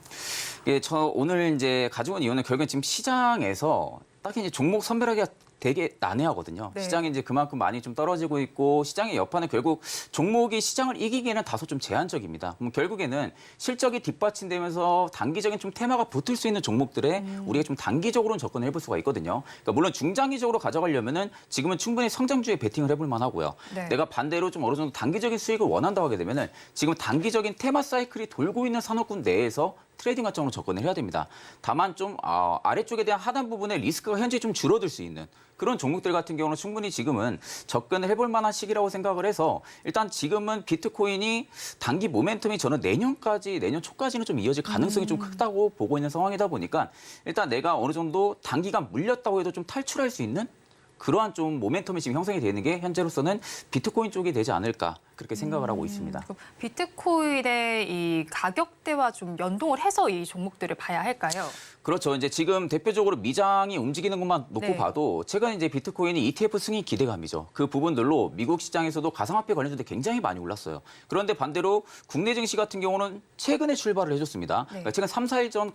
예, 저 오늘 이제 가지고 온 이유는 결국엔 지금 시장에서 딱히 이제 종목 선별하기가 되게 난해하거든요. 네. 시장이 이제 그만큼 많이 좀 떨어지고 있고 시장의 여파는 결국 종목이 시장을 이기기에는 다소 좀 제한적입니다. 그럼 결국에는 실적이 뒷받침되면서 단기적인 좀 테마가 붙을 수 있는 종목들에 우리가 좀 단기적으로는 접근을 해볼 수가 있거든요. 그러니까 물론 중장기적으로 가져가려면은 지금은 충분히 성장주에 베팅을 해볼 만하고요. 네. 내가 반대로 좀 어느 정도 단기적인 수익을 원한다고 하게 되면은 지금 단기적인 테마 사이클이 돌고 있는 산업군 내에서 트레이딩 관점으로 접근을 해야 됩니다. 다만 좀 아래쪽에 대한 하단 부분의 리스크가 현재 좀 줄어들 수 있는 그런 종목들 같은 경우는 충분히 지금은 접근을 해볼 만한 시기라고 생각을 해서 일단 지금은 비트코인이 단기 모멘텀이 저는 내년 초까지는 좀 이어질 가능성이 좀 크다고 보고 있는 상황이다 보니까 일단 내가 어느 정도 단기간 물렸다고 해도 좀 탈출할 수 있는 그러한 좀 모멘텀이 지금 형성이 되는 게 현재로서는 비트코인 쪽이 되지 않을까 그렇게 생각을 하고 있습니다. 비트코인의 이 가격대와 좀 연동을 해서 이 종목들을 봐야 할까요? 그렇죠. 이제 지금 대표적으로 미장이 움직이는 것만 놓고 네. 봐도 최근 이제 비트코인이 ETF 승인 기대감이죠. 그 부분들로 미국 시장에서도 가상화폐 관련주들 굉장히 많이 올랐어요. 그런데 반대로 국내 증시 같은 경우는 최근에 출발을 해줬습니다. 네. 그러니까 최근 3, 4일 전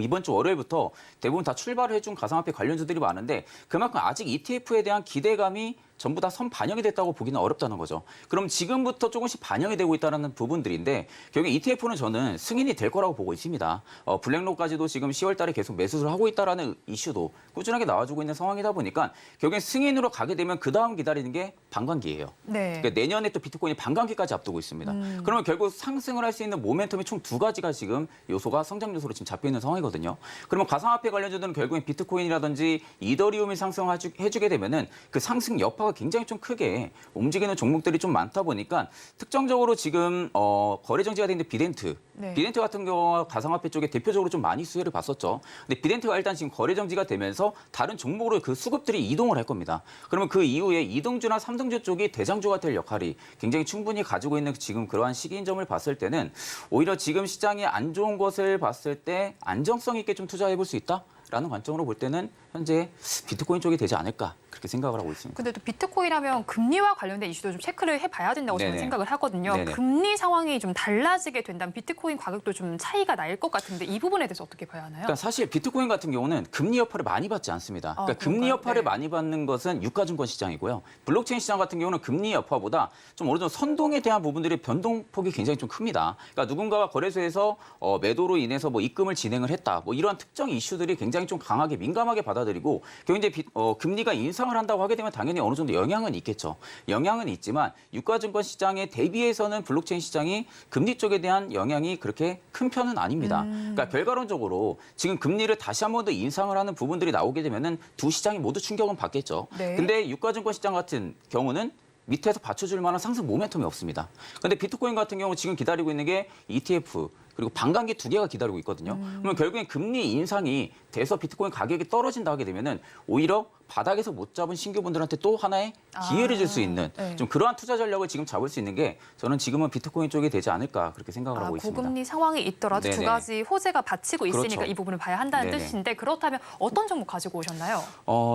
이번 주 월요일부터 대부분 다 출발을 해준 가상화폐 관련주들이 많은데 그만큼 아직 ETF에 대한 기대감이 전부 다 선반영이 됐다고 보기는 어렵다는 거죠. 그럼 지금부터 조금씩 반영이 되고 있다는 부분들인데 결국 ETF는 저는 승인이 될 거라고 보고 있습니다. 블랙록까지도 지금 10월 달에 계속 매수를 하고 있다는 이슈도 꾸준하게 나와주고 있는 상황이다 보니까 결국엔 승인으로 가게 되면 그 다음 기다리는 게 반감기예요. 네. 그러니까 내년에 또 비트코인이 반감기까지 앞두고 있습니다. 그러면 결국 상승을 할 수 있는 모멘텀이 총 두 가지가 지금 요소가 성장 요소로 지금 잡혀 있는 상황이거든요. 그러면 가상화폐 관련주들은 결국엔 비트코인이라든지 이더리움이 상승해주게 되면은 그 상승 여파가 굉장히 좀 크게 움직이는 종목들이 좀 많다 보니까 특정적으로 지금 거래 정지가 된 비덴트, 네. 비덴트 같은 경우가 가상화폐 쪽에 대표적으로 좀 많이 수혜를 봤었죠. 근데 비덴트가 일단 지금 거래 정지가 되면서 다른 종목으로 그 수급들이 이동을 할 겁니다. 그러면 그 이후에 2등주나 3등주 쪽이 대장주가 될 역할이 굉장히 충분히 가지고 있는 지금 그러한 시기인 점을 봤을 때는 오히려 지금 시장이 안 좋은 것을 봤을 때 안정성 있게 좀 투자해 볼 수 있다라는 관점으로 볼 때는 현재 비트코인 쪽이 되지 않을까 그렇게 생각을 하고 있습니다. 근데 또 비트코인 하면 금리와 관련된 이슈도 좀 체크를 해봐야 된다고 저는 네네. 생각을 하거든요. 네네. 금리 상황이 좀 달라지게 된다면 비트코인 가격도 좀 차이가 날 것 같은데 이 부분에 대해서 어떻게 봐야 하나요? 그러니까 사실 비트코인 같은 경우는 금리 여파를 많이 받지 않습니다. 그러니까 금리 그런가요? 여파를 네. 많이 받는 것은 유가증권 시장이고요. 블록체인 시장 같은 경우는 금리 여파보다 좀 어느 정도 선동에 대한 부분들의 변동폭이 굉장히 좀 큽니다. 그러니까 누군가가 거래소에서 매도로 인해서 뭐 입금을 진행을 했다. 뭐 이런 특정 이슈들이 굉장히 좀 강하게 민감하게 받아들이고 결국 이제 금리가 인상을 한다고 하게 되면 당연히 어느 정도 영향은 있겠죠. 영향은 있지만 유가증권 시장에 대비해서는 블록체인 시장이 금리 쪽에 대한 영향이 그렇게 큰 편은 아닙니다. 그러니까 결과론적으로 지금 금리를 다시 한 번 더 인상을 하는 부분들이 나오게 되면은 두 시장이 모두 충격은 받겠죠. 네. 근데 유가증권 시장 같은 경우는 밑에서 받쳐줄 만한 상승 모멘텀이 없습니다. 그런데 비트코인 같은 경우 지금 기다리고 있는 게 ETF, 그리고 반감기 두 개가 기다리고 있거든요. 그러면 결국엔 금리 인상이 돼서 비트코인 가격이 떨어진다 하게 되면은 오히려 바닥에서 못 잡은 신규분들한테 또 하나의 기회를 줄 수 있는 네. 좀 그러한 투자 전략을 지금 잡을 수 있는 게 저는 지금은 비트코인 쪽이 되지 않을까 그렇게 생각을 하고 있습니다. 고금리 상황이 있더라도 두 네네. 가지 호재가 받치고 있으니까 그렇죠. 이 부분을 봐야 한다는 네네. 뜻인데 그렇다면 어떤 종목 가지고 오셨나요?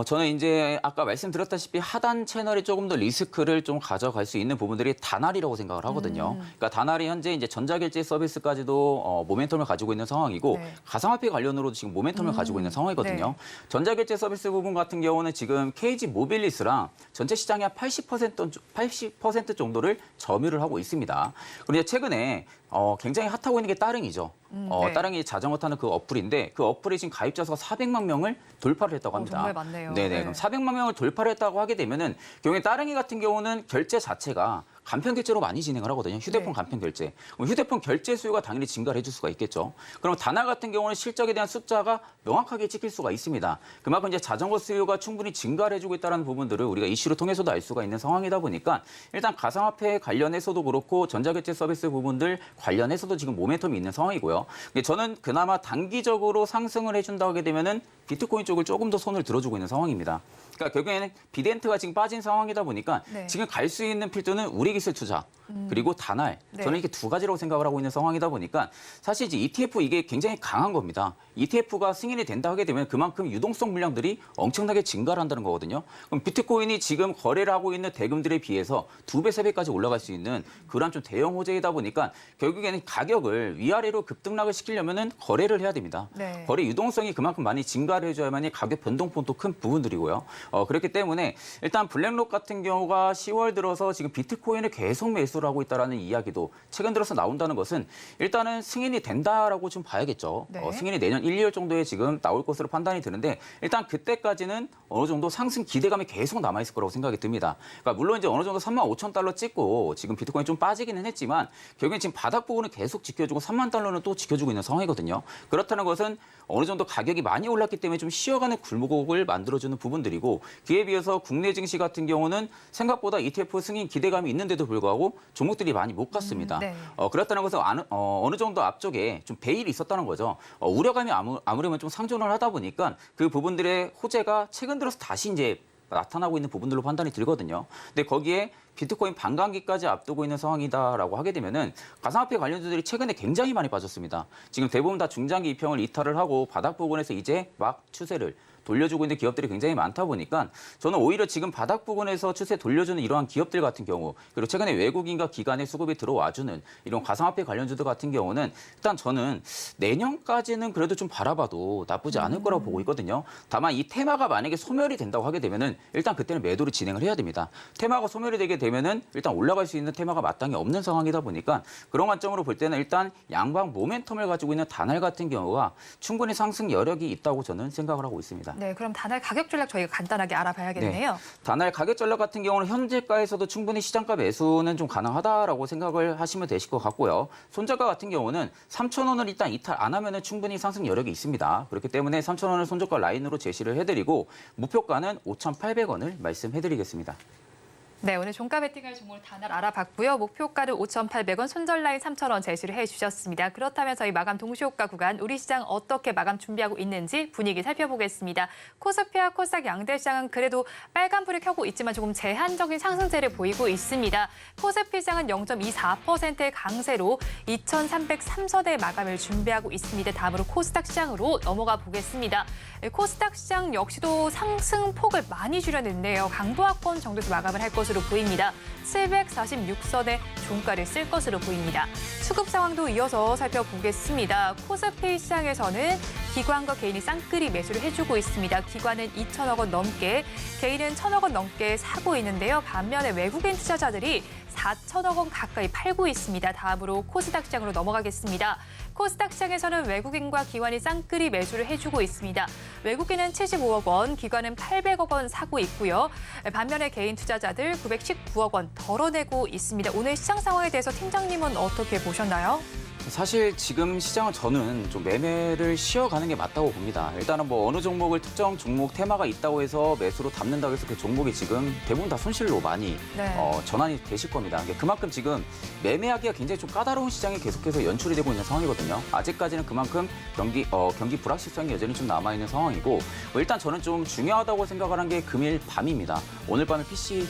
저는 이제 아까 말씀드렸다시피 하단 채널이 조금 더 리스크를 좀 가져갈 수 있는 부분들이 다날이라고 생각을 하거든요. 그러니까 다날이 현재 이제 전자결제 서비스까지도 모멘텀을 가지고 있는 상황이고 네. 가상화폐 관련으로도 지금 모멘텀을 가지고 있는 상황이거든요. 전자결제 서비스 부분 같은 경우는 지금 KG 모빌리스랑 전체 시장의 한 80% 정도를 점유를 하고 있습니다. 그런데 최근에 굉장히 핫하고 있는 게 따릉이죠. 네. 따릉이 자전거 타는 그 어플인데 그 어플이 지금 가입자 수가 400만 명을 돌파를 했다고 합니다. 정말 많네요. 네네. 네. 그럼 400만 명을 돌파를 했다고 하게 되면은 경우에 따릉이 같은 경우는 결제 자체가 간편 결제로 많이 진행을 하거든요. 휴대폰 네. 간편 결제. 그럼 휴대폰 결제 수요가 당연히 증가를 해줄 수가 있겠죠. 그럼 다날 같은 경우는 실적에 대한 숫자가 명확하게 찍힐 수가 있습니다. 그만큼 이제 자전거 수요가 충분히 증가를 해주고 있다는 부분들을 우리가 이슈를 통해서도 알 수가 있는 상황이다 보니까 일단 가상화폐 관련해서도 그렇고 전자결제 서비스 부분들 관련해서도 지금 모멘텀이 있는 상황이고요. 근데 저는 그나마 단기적으로 상승을 해준다 하게 되면은 비트코인 쪽을 조금 더 손을 들어주고 있는 상황입니다. 그러니까 결국에는 비덴트가 지금 빠진 상황이다 보니까 네. 지금 갈 수 있는 필두는 우리기술 투자 그리고 다날 네. 저는 이렇게 두 가지라고 생각을 하고 있는 상황이다 보니까 사실 이제 ETF 이게 굉장히 강한 겁니다. ETF가 승인이 된다 하게 되면 그만큼 유동성 물량들이 엄청나게 증가를 한다는 거거든요. 그럼 비트코인이 지금 거래를 하고 있는 대금들에 비해서 2배, 3배까지 올라갈 수 있는 그런 좀 대형 호재이다 보니까 결국에는 가격을 위아래로 급등락을 시키려면은 거래를 해야 됩니다. 네. 거래 유동성이 그만큼 많이 증가를 해줘야만이 가격 변동폭도 큰 부분들이고요. 그렇기 때문에 일단 블랙록 같은 경우가 10월 들어서 지금 비트코인을 계속 매수를 하고 있다라는 이야기도 최근 들어서 나온다는 것은 일단은 승인이 된다라고 좀 봐야겠죠. 네. 승인이 내년 1, 2월 정도에 지금 나올 것으로 판단이 드는데 일단 그때까지는 어느 정도 상승 기대감이 계속 남아있을 거라고 생각이 듭니다. 그러니까 물론 이제 어느 정도 35,000달러 찍고 지금 비트코인이 좀 빠지기는 했지만 결국엔 지금 바닥 부분은 계속 지켜주고 3만 달러는 또 지켜주고 있는 상황이거든요. 그렇다는 것은 어느 정도 가격이 많이 올랐기 때문에 좀 쉬어가는 굴곡을 만들어주는 부분들이고 그에 비해서 국내 증시 같은 경우는 생각보다 ETF 승인 기대감이 있는데도 불구하고 종목들이 많이 못 갔습니다. 네. 그렇다는 것은 어느 정도 앞쪽에 좀 베일이 있었다는 거죠. 우려감이 아무래도 좀 상존을 하다 보니까 그 부분들의 호재가 최근 들어서 다시 이제 나타나고 있는 부분들로 판단이 들거든요. 근데 거기에 비트코인 반감기까지 앞두고 있는 상황이다라고 하게 되면은 가상화폐 관련주들이 최근에 굉장히 많이 빠졌습니다. 지금 대부분 다 중장기 이평을 이탈을 하고 바닥 부분에서 이제 막 추세를 돌려주고 있는 기업들이 굉장히 많다 보니까 저는 오히려 지금 바닥 부분에서 추세 돌려주는 이러한 기업들 같은 경우 그리고 최근에 외국인과 기관의 수급이 들어와주는 이런 가상화폐 관련주들 같은 경우는 일단 저는 내년까지는 그래도 좀 바라봐도 나쁘지 않을 거라고 보고 있거든요. 다만 이 테마가 만약에 소멸이 된다고 하게 되면은 일단 그때는 매도를 진행을 해야 됩니다. 테마가 소멸이 되게 되면은 일단 올라갈 수 있는 테마가 마땅히 없는 상황이다 보니까 그런 관점으로 볼 때는 일단 양방 모멘텀을 가지고 있는 다날 같은 경우가 충분히 상승 여력이 있다고 저는 생각을 하고 있습니다. 네, 그럼 다날 가격 전략 저희가 간단하게 알아봐야겠네요. 네. 다날 가격 전략 같은 경우는 현재가에서도 충분히 시장가 매수는 좀 가능하다라고 생각을 하시면 되실 것 같고요. 손절가 같은 경우는 3,000원을 일단 이탈 안 하면은 충분히 상승 여력이 있습니다. 그렇기 때문에 3,000원을 손절가 라인으로 제시를 해드리고 목표가는 5,800원을 말씀해드리겠습니다. 네, 오늘 종가 베팅할 종목을 다날 알아봤고요. 목표가를 5,800원, 손절 라인 3,000원 제시를 해주셨습니다. 그렇다면 저희 마감 동시효과 구간, 우리 시장 어떻게 마감 준비하고 있는지 분위기 살펴보겠습니다. 코스피와 코스닥 양대 시장은 그래도 빨간불을 켜고 있지만 조금 제한적인 상승세를 보이고 있습니다. 코스피 시장은 0.24%의 강세로 2,303선의 마감을 준비하고 있습니다. 다음으로 코스닥 시장으로 넘어가 보겠습니다. 코스닥 시장 역시도 상승폭을 많이 줄여냈네요. 강보합권 정도에서 마감을 할 것으로 보입니다. 746선의 종가를 쓸 것으로 보입니다. 수급 상황도 이어서 살펴보겠습니다. 코스피 시장에서는 기관과 개인이 쌍끌이 매수를 해주고 있습니다. 기관은 2천억 원 넘게, 개인은 1천억 원 넘게 사고 있는데요. 반면에 외국인 투자자들이 4천억 원 가까이 팔고 있습니다. 다음으로 코스닥 시장으로 넘어가겠습니다. 코스닥 시장에서는 외국인과 기관이 쌍끌이 매수를 해주고 있습니다. 외국인은 75억 원, 기관은 800억 원 사고 있고요. 반면에 개인 투자자들 919억 원 덜어내고 있습니다. 오늘 시장 상황에 대해서 팀장님은 어떻게 보셨나요? 사실 지금 시장은 저는 좀 매매를 쉬어가는 게 맞다고 봅니다. 일단은 뭐 어느 종목을 특정 종목 테마가 있다고 해서 매수로 담는다고 해서 그 종목이 지금 대부분 다 손실로 많이 네. 전환이 되실 겁니다. 겁니다. 그만큼 지금 매매하기가 굉장히 좀 까다로운 시장이 계속해서 연출이 되고 있는 상황이거든요. 아직까지는 그만큼 경기 불확실성이 여전히 좀 남아있는 상황이고 일단 저는 좀 중요하다고 생각하는 게 금일 밤입니다. 오늘 밤에 PC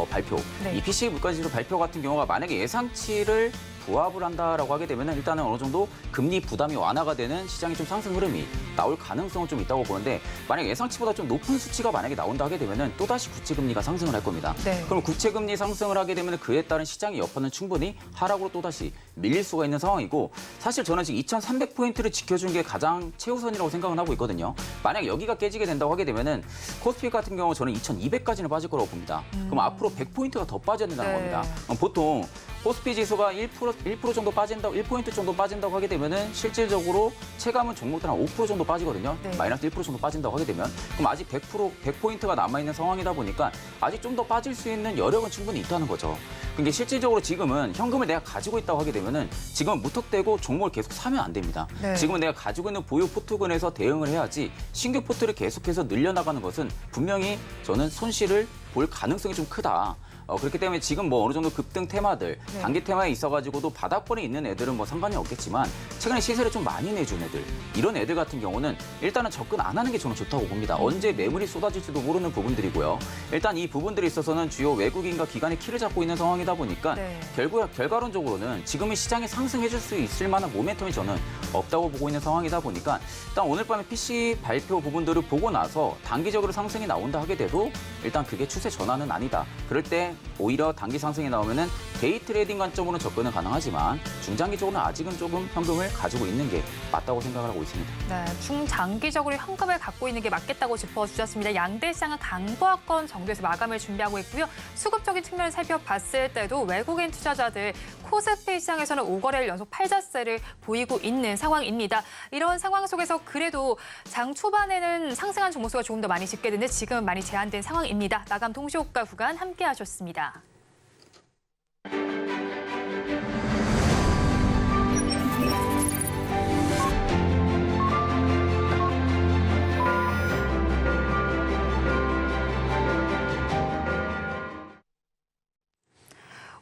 발표. 네. 이 PC 물가지수 발표 같은 경우가 만약에 예상치를 부합을 한다라고 하게 되면 일단은 어느 정도 금리 부담이 완화가 되는 시장의 좀 상승 흐름이 나올 가능성은 좀 있다고 보는데 만약 예상치보다 좀 높은 수치가 만약에 나온다 하게 되면은 또다시 국채금리가 상승을 할 겁니다. 네. 그럼 국채금리 상승을 하게 되면 그에 따른 시장의 여파는 충분히 하락으로 또다시 밀릴 수가 있는 상황이고 사실 저는 지금 2,300포인트를 지켜준 게 가장 최우선이라고 생각을 하고 있거든요. 만약 여기가 깨지게 된다고 하게 되면은 코스피 같은 경우 저는 2,200까지는 빠질 거라고 봅니다. 그럼 앞으로 100포인트가 더 빠져야 된다는 네. 겁니다. 보통 코스피 지수가 1% 정도 빠진다고 1포인트 정도 빠진다고 하게 되면은 실질적으로 체감은 종목들 한 5% 정도 빠지거든요. 네. 마이너스 1% 정도 빠진다고 하게 되면 그럼 아직 100포인트가 남아 있는 상황이다 보니까 아직 좀 더 빠질 수 있는 여력은 충분히 있다는 거죠. 근데 실질적으로 지금은 현금을 내가 가지고 있다고 하게 되면은 지금은 무턱대고 종목을 계속 사면 안 됩니다. 네. 지금은 내가 가지고 있는 보유 포트군에서 대응을 해야지 신규 포트를 계속해서 늘려나가는 것은 분명히 저는 손실을 볼 가능성이 좀 크다. 그렇기 때문에 지금 뭐 어느 정도 급등 테마들, 네. 단기 테마에 있어가지고도 바닥권에 있는 애들은 뭐 상관이 없겠지만 최근에 시세를 좀 많이 내준 애들, 이런 애들 같은 경우는 일단은 접근 안 하는 게 저는 좋다고 봅니다. 언제 매물이 쏟아질지도 모르는 부분들이고요. 일단 이 부분들에 있어서는 주요 외국인과 기관이 키를 잡고 있는 상황이다 보니까 네. 결과론적으로는 지금의 시장에 상승해줄 수 있을 만한 모멘텀이 저는 없다고 보고 있는 상황이다 보니까 일단 오늘 밤에 PC 발표 부분들을 보고 나서 단기적으로 상승이 나온다 하게 돼도 일단 그게 추세 전환은 아니다. 그럴 때 오히려 단기 상승이 나오면은 데이 트레이딩 관점으로는 접근은 가능하지만 중장기적으로는 아직은 조금 현금을 가지고 있는 게 맞다고 생각을 하고 있습니다. 네, 중장기적으로 현금을 갖고 있는 게 맞겠다고 짚어주셨습니다. 양대 시장은 강보합권 정도에서 마감을 준비하고 있고요. 수급적인 측면을 살펴봤을 때도 외국인 투자자들 코스피 시장에서는 5거래일 연속 팔자세를 보이고 있는 상황입니다. 이런 상황 속에서 그래도 장 초반에는 상승한 종목 수가 조금 더 많이 집계되는데 지금은 많이 제한된 상황입니다. 마감 동시호가 구간 함께 하셨습니다.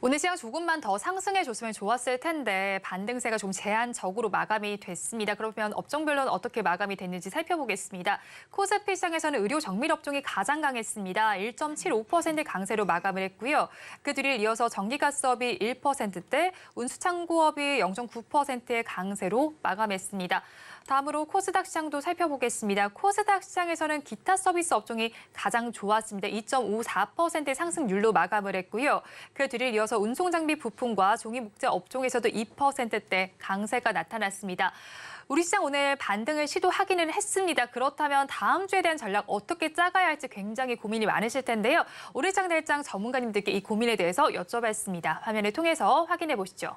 오늘 시장 조금만 더 상승해줬으면 좋았을 텐데 반등세가 좀 제한적으로 마감이 됐습니다. 그러면 업종별로는 어떻게 마감이 됐는지 살펴보겠습니다. 코스피 시장에서는 의료 정밀 업종이 가장 강했습니다. 1.75% 강세로 마감을 했고요. 그 뒤를 이어서 전기가스업이 1%대, 운수창고업이 0.9%의 강세로 마감했습니다. 다음으로 코스닥 시장도 살펴보겠습니다. 코스닥 시장에서는 기타 서비스 업종이 가장 좋았습니다. 2.54%의 상승률로 마감을 했고요. 그 뒤를 이어서 운송장비 부품과 종이목재 업종에서도 2%대 강세가 나타났습니다. 우리 시장 오늘 반등을 시도하기는 했습니다. 그렇다면 다음 주에 대한 전략 어떻게 짜가야 할지 굉장히 고민이 많으실 텐데요. 오늘 장 내일 장 전문가님들께 이 고민에 대해서 여쭤봤습니다. 화면을 통해서 확인해 보시죠.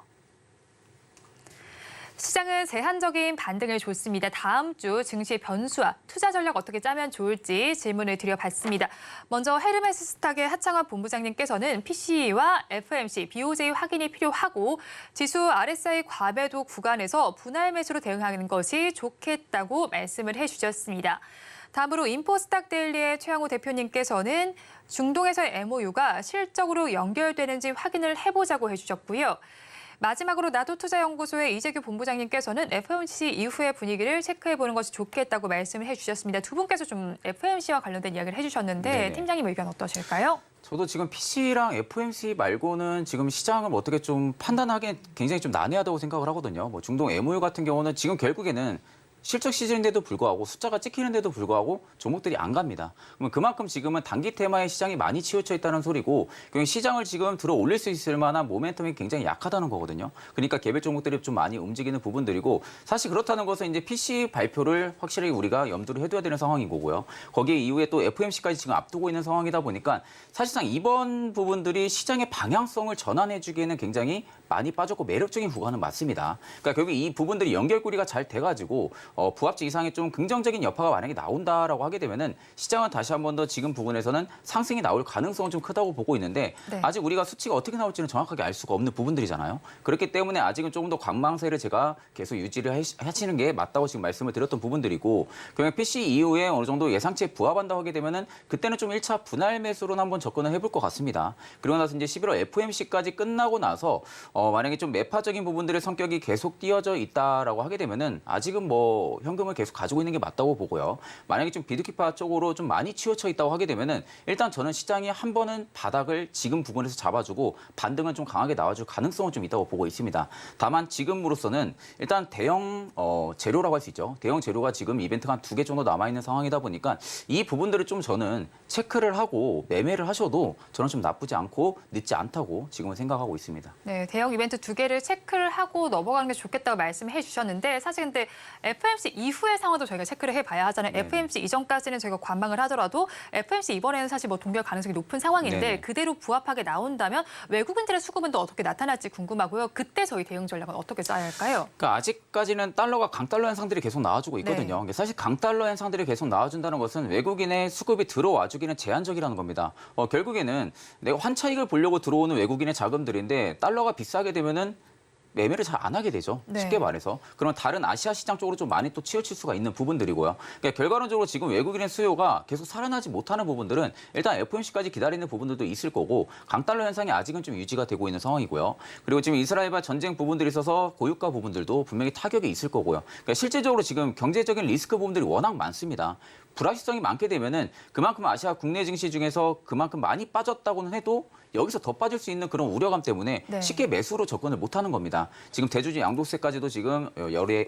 시장은 제한적인 반등을 줬습니다. 다음 주 증시의 변수와 투자 전략 어떻게 짜면 좋을지 질문을 드려봤습니다. 먼저 헤르메스 스탁의 하창원 본부장님께서는 PCE와 FMC, BOJ 확인이 필요하고 지수 RSI 과매도 구간에서 분할 매수로 대응하는 것이 좋겠다고 말씀을 해주셨습니다. 다음으로 인포스탁 데일리의 최양호 대표님께서는 중동에서의 MOU가 실적으로 연결되는지 확인을 해보자고 해주셨고요. 마지막으로 나도투자연구소의 이재규 본부장님께서는 FOMC 이후의 분위기를 체크해보는 것이 좋겠다고 말씀을 해주셨습니다. 두 분께서 좀 FOMC와 관련된 이야기를 해주셨는데 네네. 팀장님 의견 어떠실까요? 저도 지금 PC랑 FOMC 말고는 지금 시장을 어떻게 좀 판단하기엔 굉장히 좀 난해하다고 생각을 하거든요. 뭐 중동 MOU 같은 경우는 지금 결국에는 실적 시즌인데도 불구하고 숫자가 찍히는데도 불구하고 종목들이 안 갑니다. 그러면 그만큼 지금은 단기 테마의 시장이 많이 치우쳐 있다는 소리고 시장을 지금 들어 올릴 수 있을 만한 모멘텀이 굉장히 약하다는 거거든요. 그러니까 개별 종목들이 좀 많이 움직이는 부분들이고 사실 그렇다는 것은 이제 PC 발표를 확실히 우리가 염두를 해둬야 되는 상황인 거고요. 거기에 이후에 또 FOMC까지 지금 앞두고 있는 상황이다 보니까 사실상 이번 부분들이 시장의 방향성을 전환해주기에는 굉장히 많이 빠졌고 매력적인 구간은 맞습니다. 그러니까 결국 이 부분들이 연결고리가 잘 돼가지고 부합치 이상의 좀 긍정적인 여파가 만약에 나온다라고 하게 되면은 시장은 다시 한 번 더 지금 부분에서는 상승이 나올 가능성은 좀 크다고 보고 있는데 네. 아직 우리가 수치가 어떻게 나올지는 정확하게 알 수가 없는 부분들이잖아요. 그렇기 때문에 아직은 조금 더 관망세를 제가 계속 유지를 하시는 게 맞다고 지금 말씀을 드렸던 부분들이고 경영 PC 이후에 어느 정도 예상치에 부합한다고 하게 되면은 그때는 좀 1차 분할 매수로 한번 접근을 해볼 것 같습니다. 그리고 나서 이제 11월 FOMC까지 끝나고 나서 만약에 좀 매파적인 부분들의 성격이 계속 띄어져 있다라고 하게 되면은 아직은 뭐 현금을 계속 가지고 있는 게 맞다고 보고요. 만약에 좀 비트키파 쪽으로 좀 많이 치우쳐 있다고 하게 되면은 일단 저는 시장이 한 번은 바닥을 지금 부분에서 잡아주고 반등은 좀 강하게 나와줄 가능성은 좀 있다고 보고 있습니다. 다만 지금으로서는 일단 대형 재료라고 할 수 있죠. 대형 재료가 지금 이벤트가 한 2개 정도 남아있는 상황이다 보니까 이 부분들을 좀 저는 체크를 하고 매매를 하셔도 저는 좀 나쁘지 않고 늦지 않다고 지금은 생각하고 있습니다. 네, 대형 이벤트 2개를 체크를 하고 넘어가는 게 좋겠다고 말씀해 주셨는데 사실 근데 FOMC 이후의 상황도 저희가 체크를 해봐야 하잖아요. 네네. FOMC 이전까지는 저희가 관망을 하더라도 FOMC 이번에는 사실 뭐 동결 가능성이 높은 상황인데 네네. 그대로 부합하게 나온다면 외국인들의 수급은 또 어떻게 나타날지 궁금하고요. 그때 저희 대응 전략은 어떻게 짜야 할까요? 그러니까 아직까지는 달러가 강달러 현상들이 계속 나와주고 있거든요. 네. 근데 사실 강달러 현상들이 계속 나와준다는 것은 외국인의 수급이 들어와주기는 제한적이라는 겁니다. 결국에는 내가 환차익을 보려고 들어오는 외국인의 자금들인데 달러가 비싸게 되면은 매매를 잘 안 하게 되죠. 네. 쉽게 말해서. 그러면 다른 아시아 시장 쪽으로 좀 많이 또 치우칠 수가 있는 부분들이고요. 그러니까 결과론적으로 지금 외국인의 수요가 계속 살아나지 못하는 부분들은 일단 FOMC까지 기다리는 부분들도 있을 거고 강달러 현상이 아직은 좀 유지가 되고 있는 상황이고요. 그리고 지금 이스라엘과 전쟁 부분들이 있어서 고유가 부분들도 분명히 타격이 있을 거고요. 그러니까 실제적으로 지금 경제적인 리스크 부분들이 워낙 많습니다. 불확실성이 많게 되면은 그만큼 아시아 국내 증시 중에서 그만큼 많이 빠졌다고는 해도 여기서 더 빠질 수 있는 그런 우려감 때문에 네. 쉽게 매수로 접근을 못하는 겁니다. 지금 대주주 양도세까지도 지금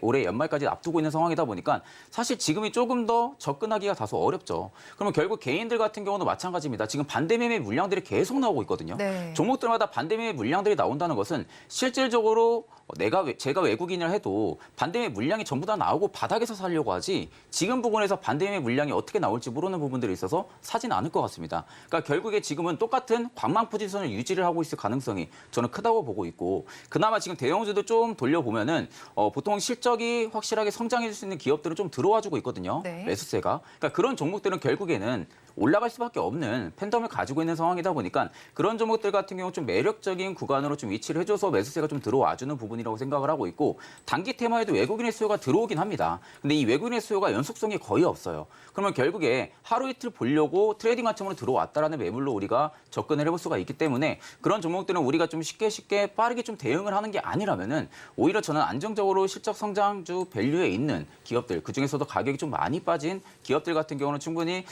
올해 연말까지 앞두고 있는 상황이다 보니까 사실 지금이 조금 더 접근하기가 다소 어렵죠. 그러면 결국 개인들 같은 경우도 마찬가지입니다. 지금 반대매매 물량들이 계속 나오고 있거든요. 네. 종목들마다 반대매매 물량들이 나온다는 것은 실질적으로 제가 외국인을 해도 반대매매 물량이 전부 다 나오고 바닥에서 사려고 하지 지금 부분에서 반대매매 물량이 어떻게 나올지 모르는 부분들이 있어서 사진 않을 것 같습니다. 그러니까 결국에 지금은 똑같은 관망 포지션을 유지를 하고 있을 가능성이 저는 크다고 보고 있고 그나마 지금 대형주도 좀 돌려보면은 보통 실적이 확실하게 성장해줄 수 있는 기업들은 좀 들어와주고 있거든요. 네. 매수세가. 그러니까 그런 종목들은 결국에는 올라갈 수밖에 없는 팬덤을 가지고 있는 상황이다 보니까 그런 종목들 같은 경우 좀 매력적인 구간으로 좀 위치를 해줘서 매수세가 좀 들어와주는 부분이라고 생각을 하고 있고 단기 테마에도 외국인의 수요가 들어오긴 합니다. 근데 이 외국인의 수요가 연속성이 거의 없어요. 그러면 결국에 하루 이틀 보려고 트레이딩 관점으로 들어왔다라는 매물로 우리가 접근을 해볼 수가 있기 때문에 그런 종목들은 우리가 좀 쉽게 빠르게 좀 대응을 하는 게 아니라면은 오히려 저는 안정적으로 실적 성장주 밸류에 있는 기업들 그중에서도 가격이 좀 많이 빠진 기업들 같은 경우는 충분히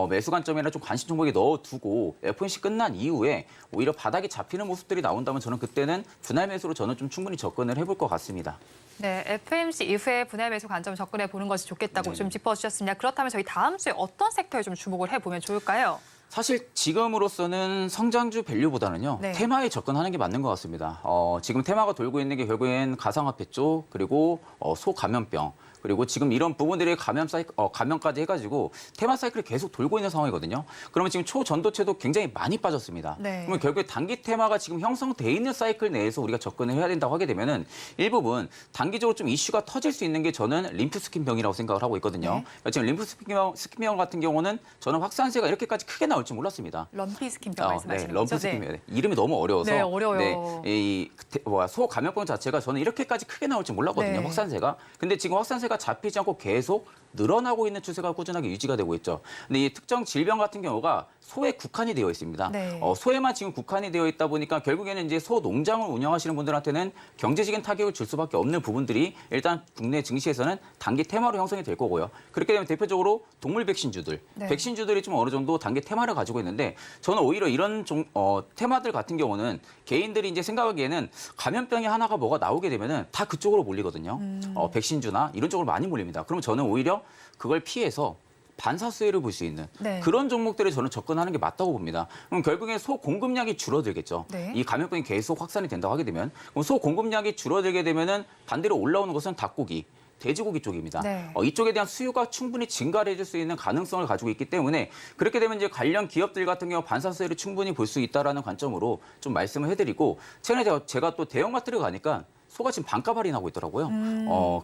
매수 관점이나 좀 관심 종목에 넣어두고 FOMC 끝난 이후에 오히려 바닥이 잡히는 모습들이 나온다면 저는 그때는 분할 매수로 저는 좀 충분히 접근을 해볼 것 같습니다. 네, FOMC 이후에 분할 매수 관점 접근해 보는 것이 좋겠다고 네. 좀 짚어주셨습니다. 그렇다면 저희 다음 주에 어떤 섹터에 좀 주목을 해보면 좋을까요? 사실 지금으로서는 성장주 밸류보다는요. 네. 테마에 접근하는 게 맞는 것 같습니다. 지금 테마가 돌고 있는 게 결국엔 가상화폐 쪽 그리고 소감염병 그리고 지금 이런 부분들이 감염까지 해가지고 테마 사이클이 계속 돌고 있는 상황이거든요. 그러면 지금 초전도체도 굉장히 많이 빠졌습니다. 네. 그러면 결국에 단기 테마가 지금 형성돼 있는 사이클 내에서 우리가 접근을 해야 된다고 하게 되면은 일부분 단기적으로 좀 이슈가 터질 수 있는 게 저는 림프스킨병이라고 생각을 하고 있거든요. 네. 그러니까 지금 림프스킨병 같은 경우는 저는 확산세가 이렇게까지 크게 나올 줄 몰랐습니다. 럼피 스킨병 말씀하시는 네, 거죠? 럼프스킨병. 네. 이름이 너무 어려워서. 네, 어려워요. 소감염병 자체가 저는 이렇게까지 크게 나올 줄 몰랐거든요. 네. 확산세가. 근데 지금 확산세가 잡히지 않고 계속 늘어나고 있는 추세가 꾸준하게 유지가 되고 있죠. 근데 이 특정 질병 같은 경우가 소에 국한이 되어 있습니다. 네. 소에만 지금 국한이 되어 있다 보니까 결국에는 이제 소 농장을 운영하시는 분들한테는 경제적인 타격을 줄 수밖에 없는 부분들이 일단 국내 증시에서는 단기 테마로 형성이 될 거고요. 그렇게 되면 대표적으로 동물 백신주들, 네. 백신주들이 좀 어느 정도 단기 테마를 가지고 있는데 저는 오히려 이런 테마들 같은 경우는 개인들이 이제 생각하기에는 감염병이 하나가 뭐가 나오게 되면은 다 그쪽으로 몰리거든요. 백신주나 이런 쪽으로 많이 몰립니다. 그러면 저는 오히려 그걸 피해서 반사 수혜를 볼 수 있는 네. 그런 종목들에 저는 접근하는 게 맞다고 봅니다. 그럼 결국엔 소 공급량이 줄어들겠죠. 네. 이 감염병이 계속 확산이 된다고 하게 되면 그럼 소 공급량이 줄어들게 되면은 반대로 올라오는 것은 닭고기. 돼지고기 쪽입니다. 네. 이쪽에 대한 수요가 충분히 증가를 해줄 수 있는 가능성을 가지고 있기 때문에 그렇게 되면 이제 관련 기업들 같은 경우 반사세를 충분히 볼 수 있다라는 관점으로 좀 말씀을 해드리고 최근에 제가 또 대형마트를 가니까 소가 지금 반값 할인하고 있더라고요.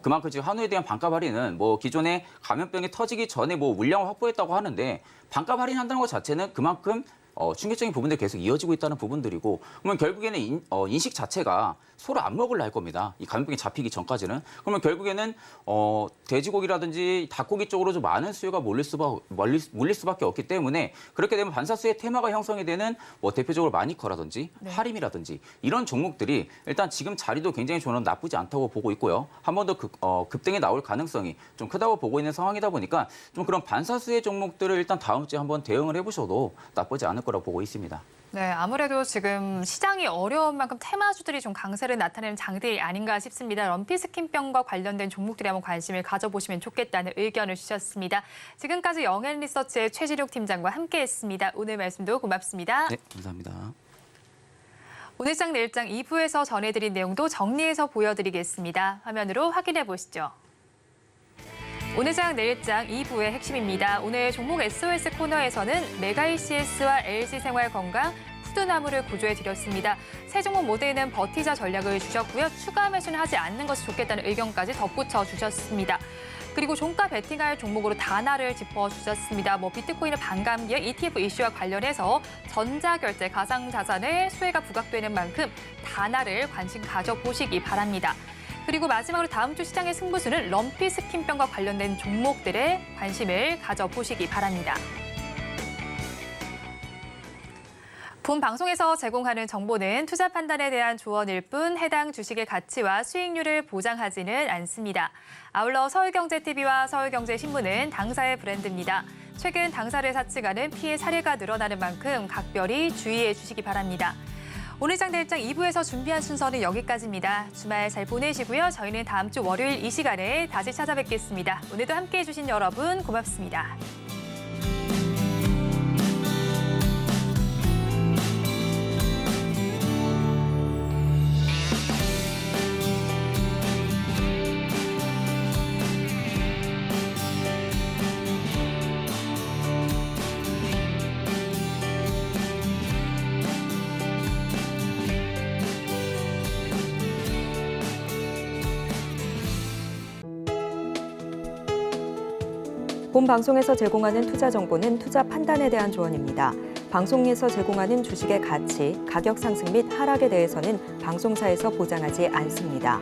그만큼 지금 한우에 대한 반값 할인은 뭐 기존에 감염병이 터지기 전에 뭐 물량을 확보했다고 하는데 반값 할인한다는 것 자체는 그만큼 충격적인 부분들이 계속 이어지고 있다는 부분들이고 그러면 결국에는 인식 자체가 소를 안 먹으려 할 겁니다. 이 감염병이 잡히기 전까지는. 그러면 결국에는 돼지고기라든지 닭고기 쪽으로 좀 많은 수요가 몰릴 수밖에 없기 때문에 그렇게 되면 반사수의 테마가 형성이 되는 뭐 대표적으로 마니커라든지 하림이라든지 이런 종목들이 일단 지금 자리도 굉장히 저는 나쁘지 않다고 보고 있고요. 한 번 더 급등에 나올 가능성이 좀 크다고 보고 있는 상황이다 보니까 좀 그런 반사수의 종목들을 일단 다음 주에 한번 대응을 해보셔도 나쁘지 않을 거라고 보고 있습니다. 네, 아무래도 지금 시장이 어려운 만큼 테마주들이 좀 강세를 나타내는 장들이 아닌가 싶습니다. 럼피스킨병과 관련된 종목들에 한번 관심을 가져보시면 좋겠다는 의견을 주셨습니다. 지금까지 영앤리서치의 최지룡 팀장과 함께했습니다. 오늘 말씀도 고맙습니다. 네, 감사합니다. 오늘장 내일장 2부에서 전해드린 내용도 정리해서 보여드리겠습니다. 화면으로 확인해 보시죠. 오늘장 내일장 2부의 핵심입니다. 오늘 종목 SOS 코너에서는 메가ECS와 LG생활건강, 푸드나무를 구조해드렸습니다. 세 종목 모두에는 버티자 전략을 주셨고요. 추가 매수는 하지 않는 것이 좋겠다는 의견까지 덧붙여 주셨습니다. 그리고 종가 베팅할 종목으로 다나를 짚어주셨습니다. 비트코인의 반감기에 ETF 이슈와 관련해서 전자결제, 가상자산에 수혜가 부각되는 만큼 다나를 관심 가져보시기 바랍니다. 그리고 마지막으로 다음 주 시장의 승부수는 럼피스킨병과 관련된 종목들에 관심을 가져보시기 바랍니다. 본 방송에서 제공하는 정보는 투자 판단에 대한 조언일 뿐 해당 주식의 가치와 수익률을 보장하지는 않습니다. 아울러 서울경제TV와 서울경제신문은 당사의 브랜드입니다. 최근 당사를 사측하는 피해 사례가 늘어나는 만큼 각별히 주의해 주시기 바랍니다. 오늘장 내일장 2부에서 준비한 순서는 여기까지입니다. 주말 잘 보내시고요. 저희는 다음 주 월요일 이 시간에 다시 찾아뵙겠습니다. 오늘도 함께해 주신 여러분 고맙습니다. 본 방송에서 제공하는 투자 정보는 투자 판단에 대한 조언입니다. 방송에서 제공하는 주식의 가치, 가격 상승 및 하락에 대해서는 방송사에서 보장하지 않습니다.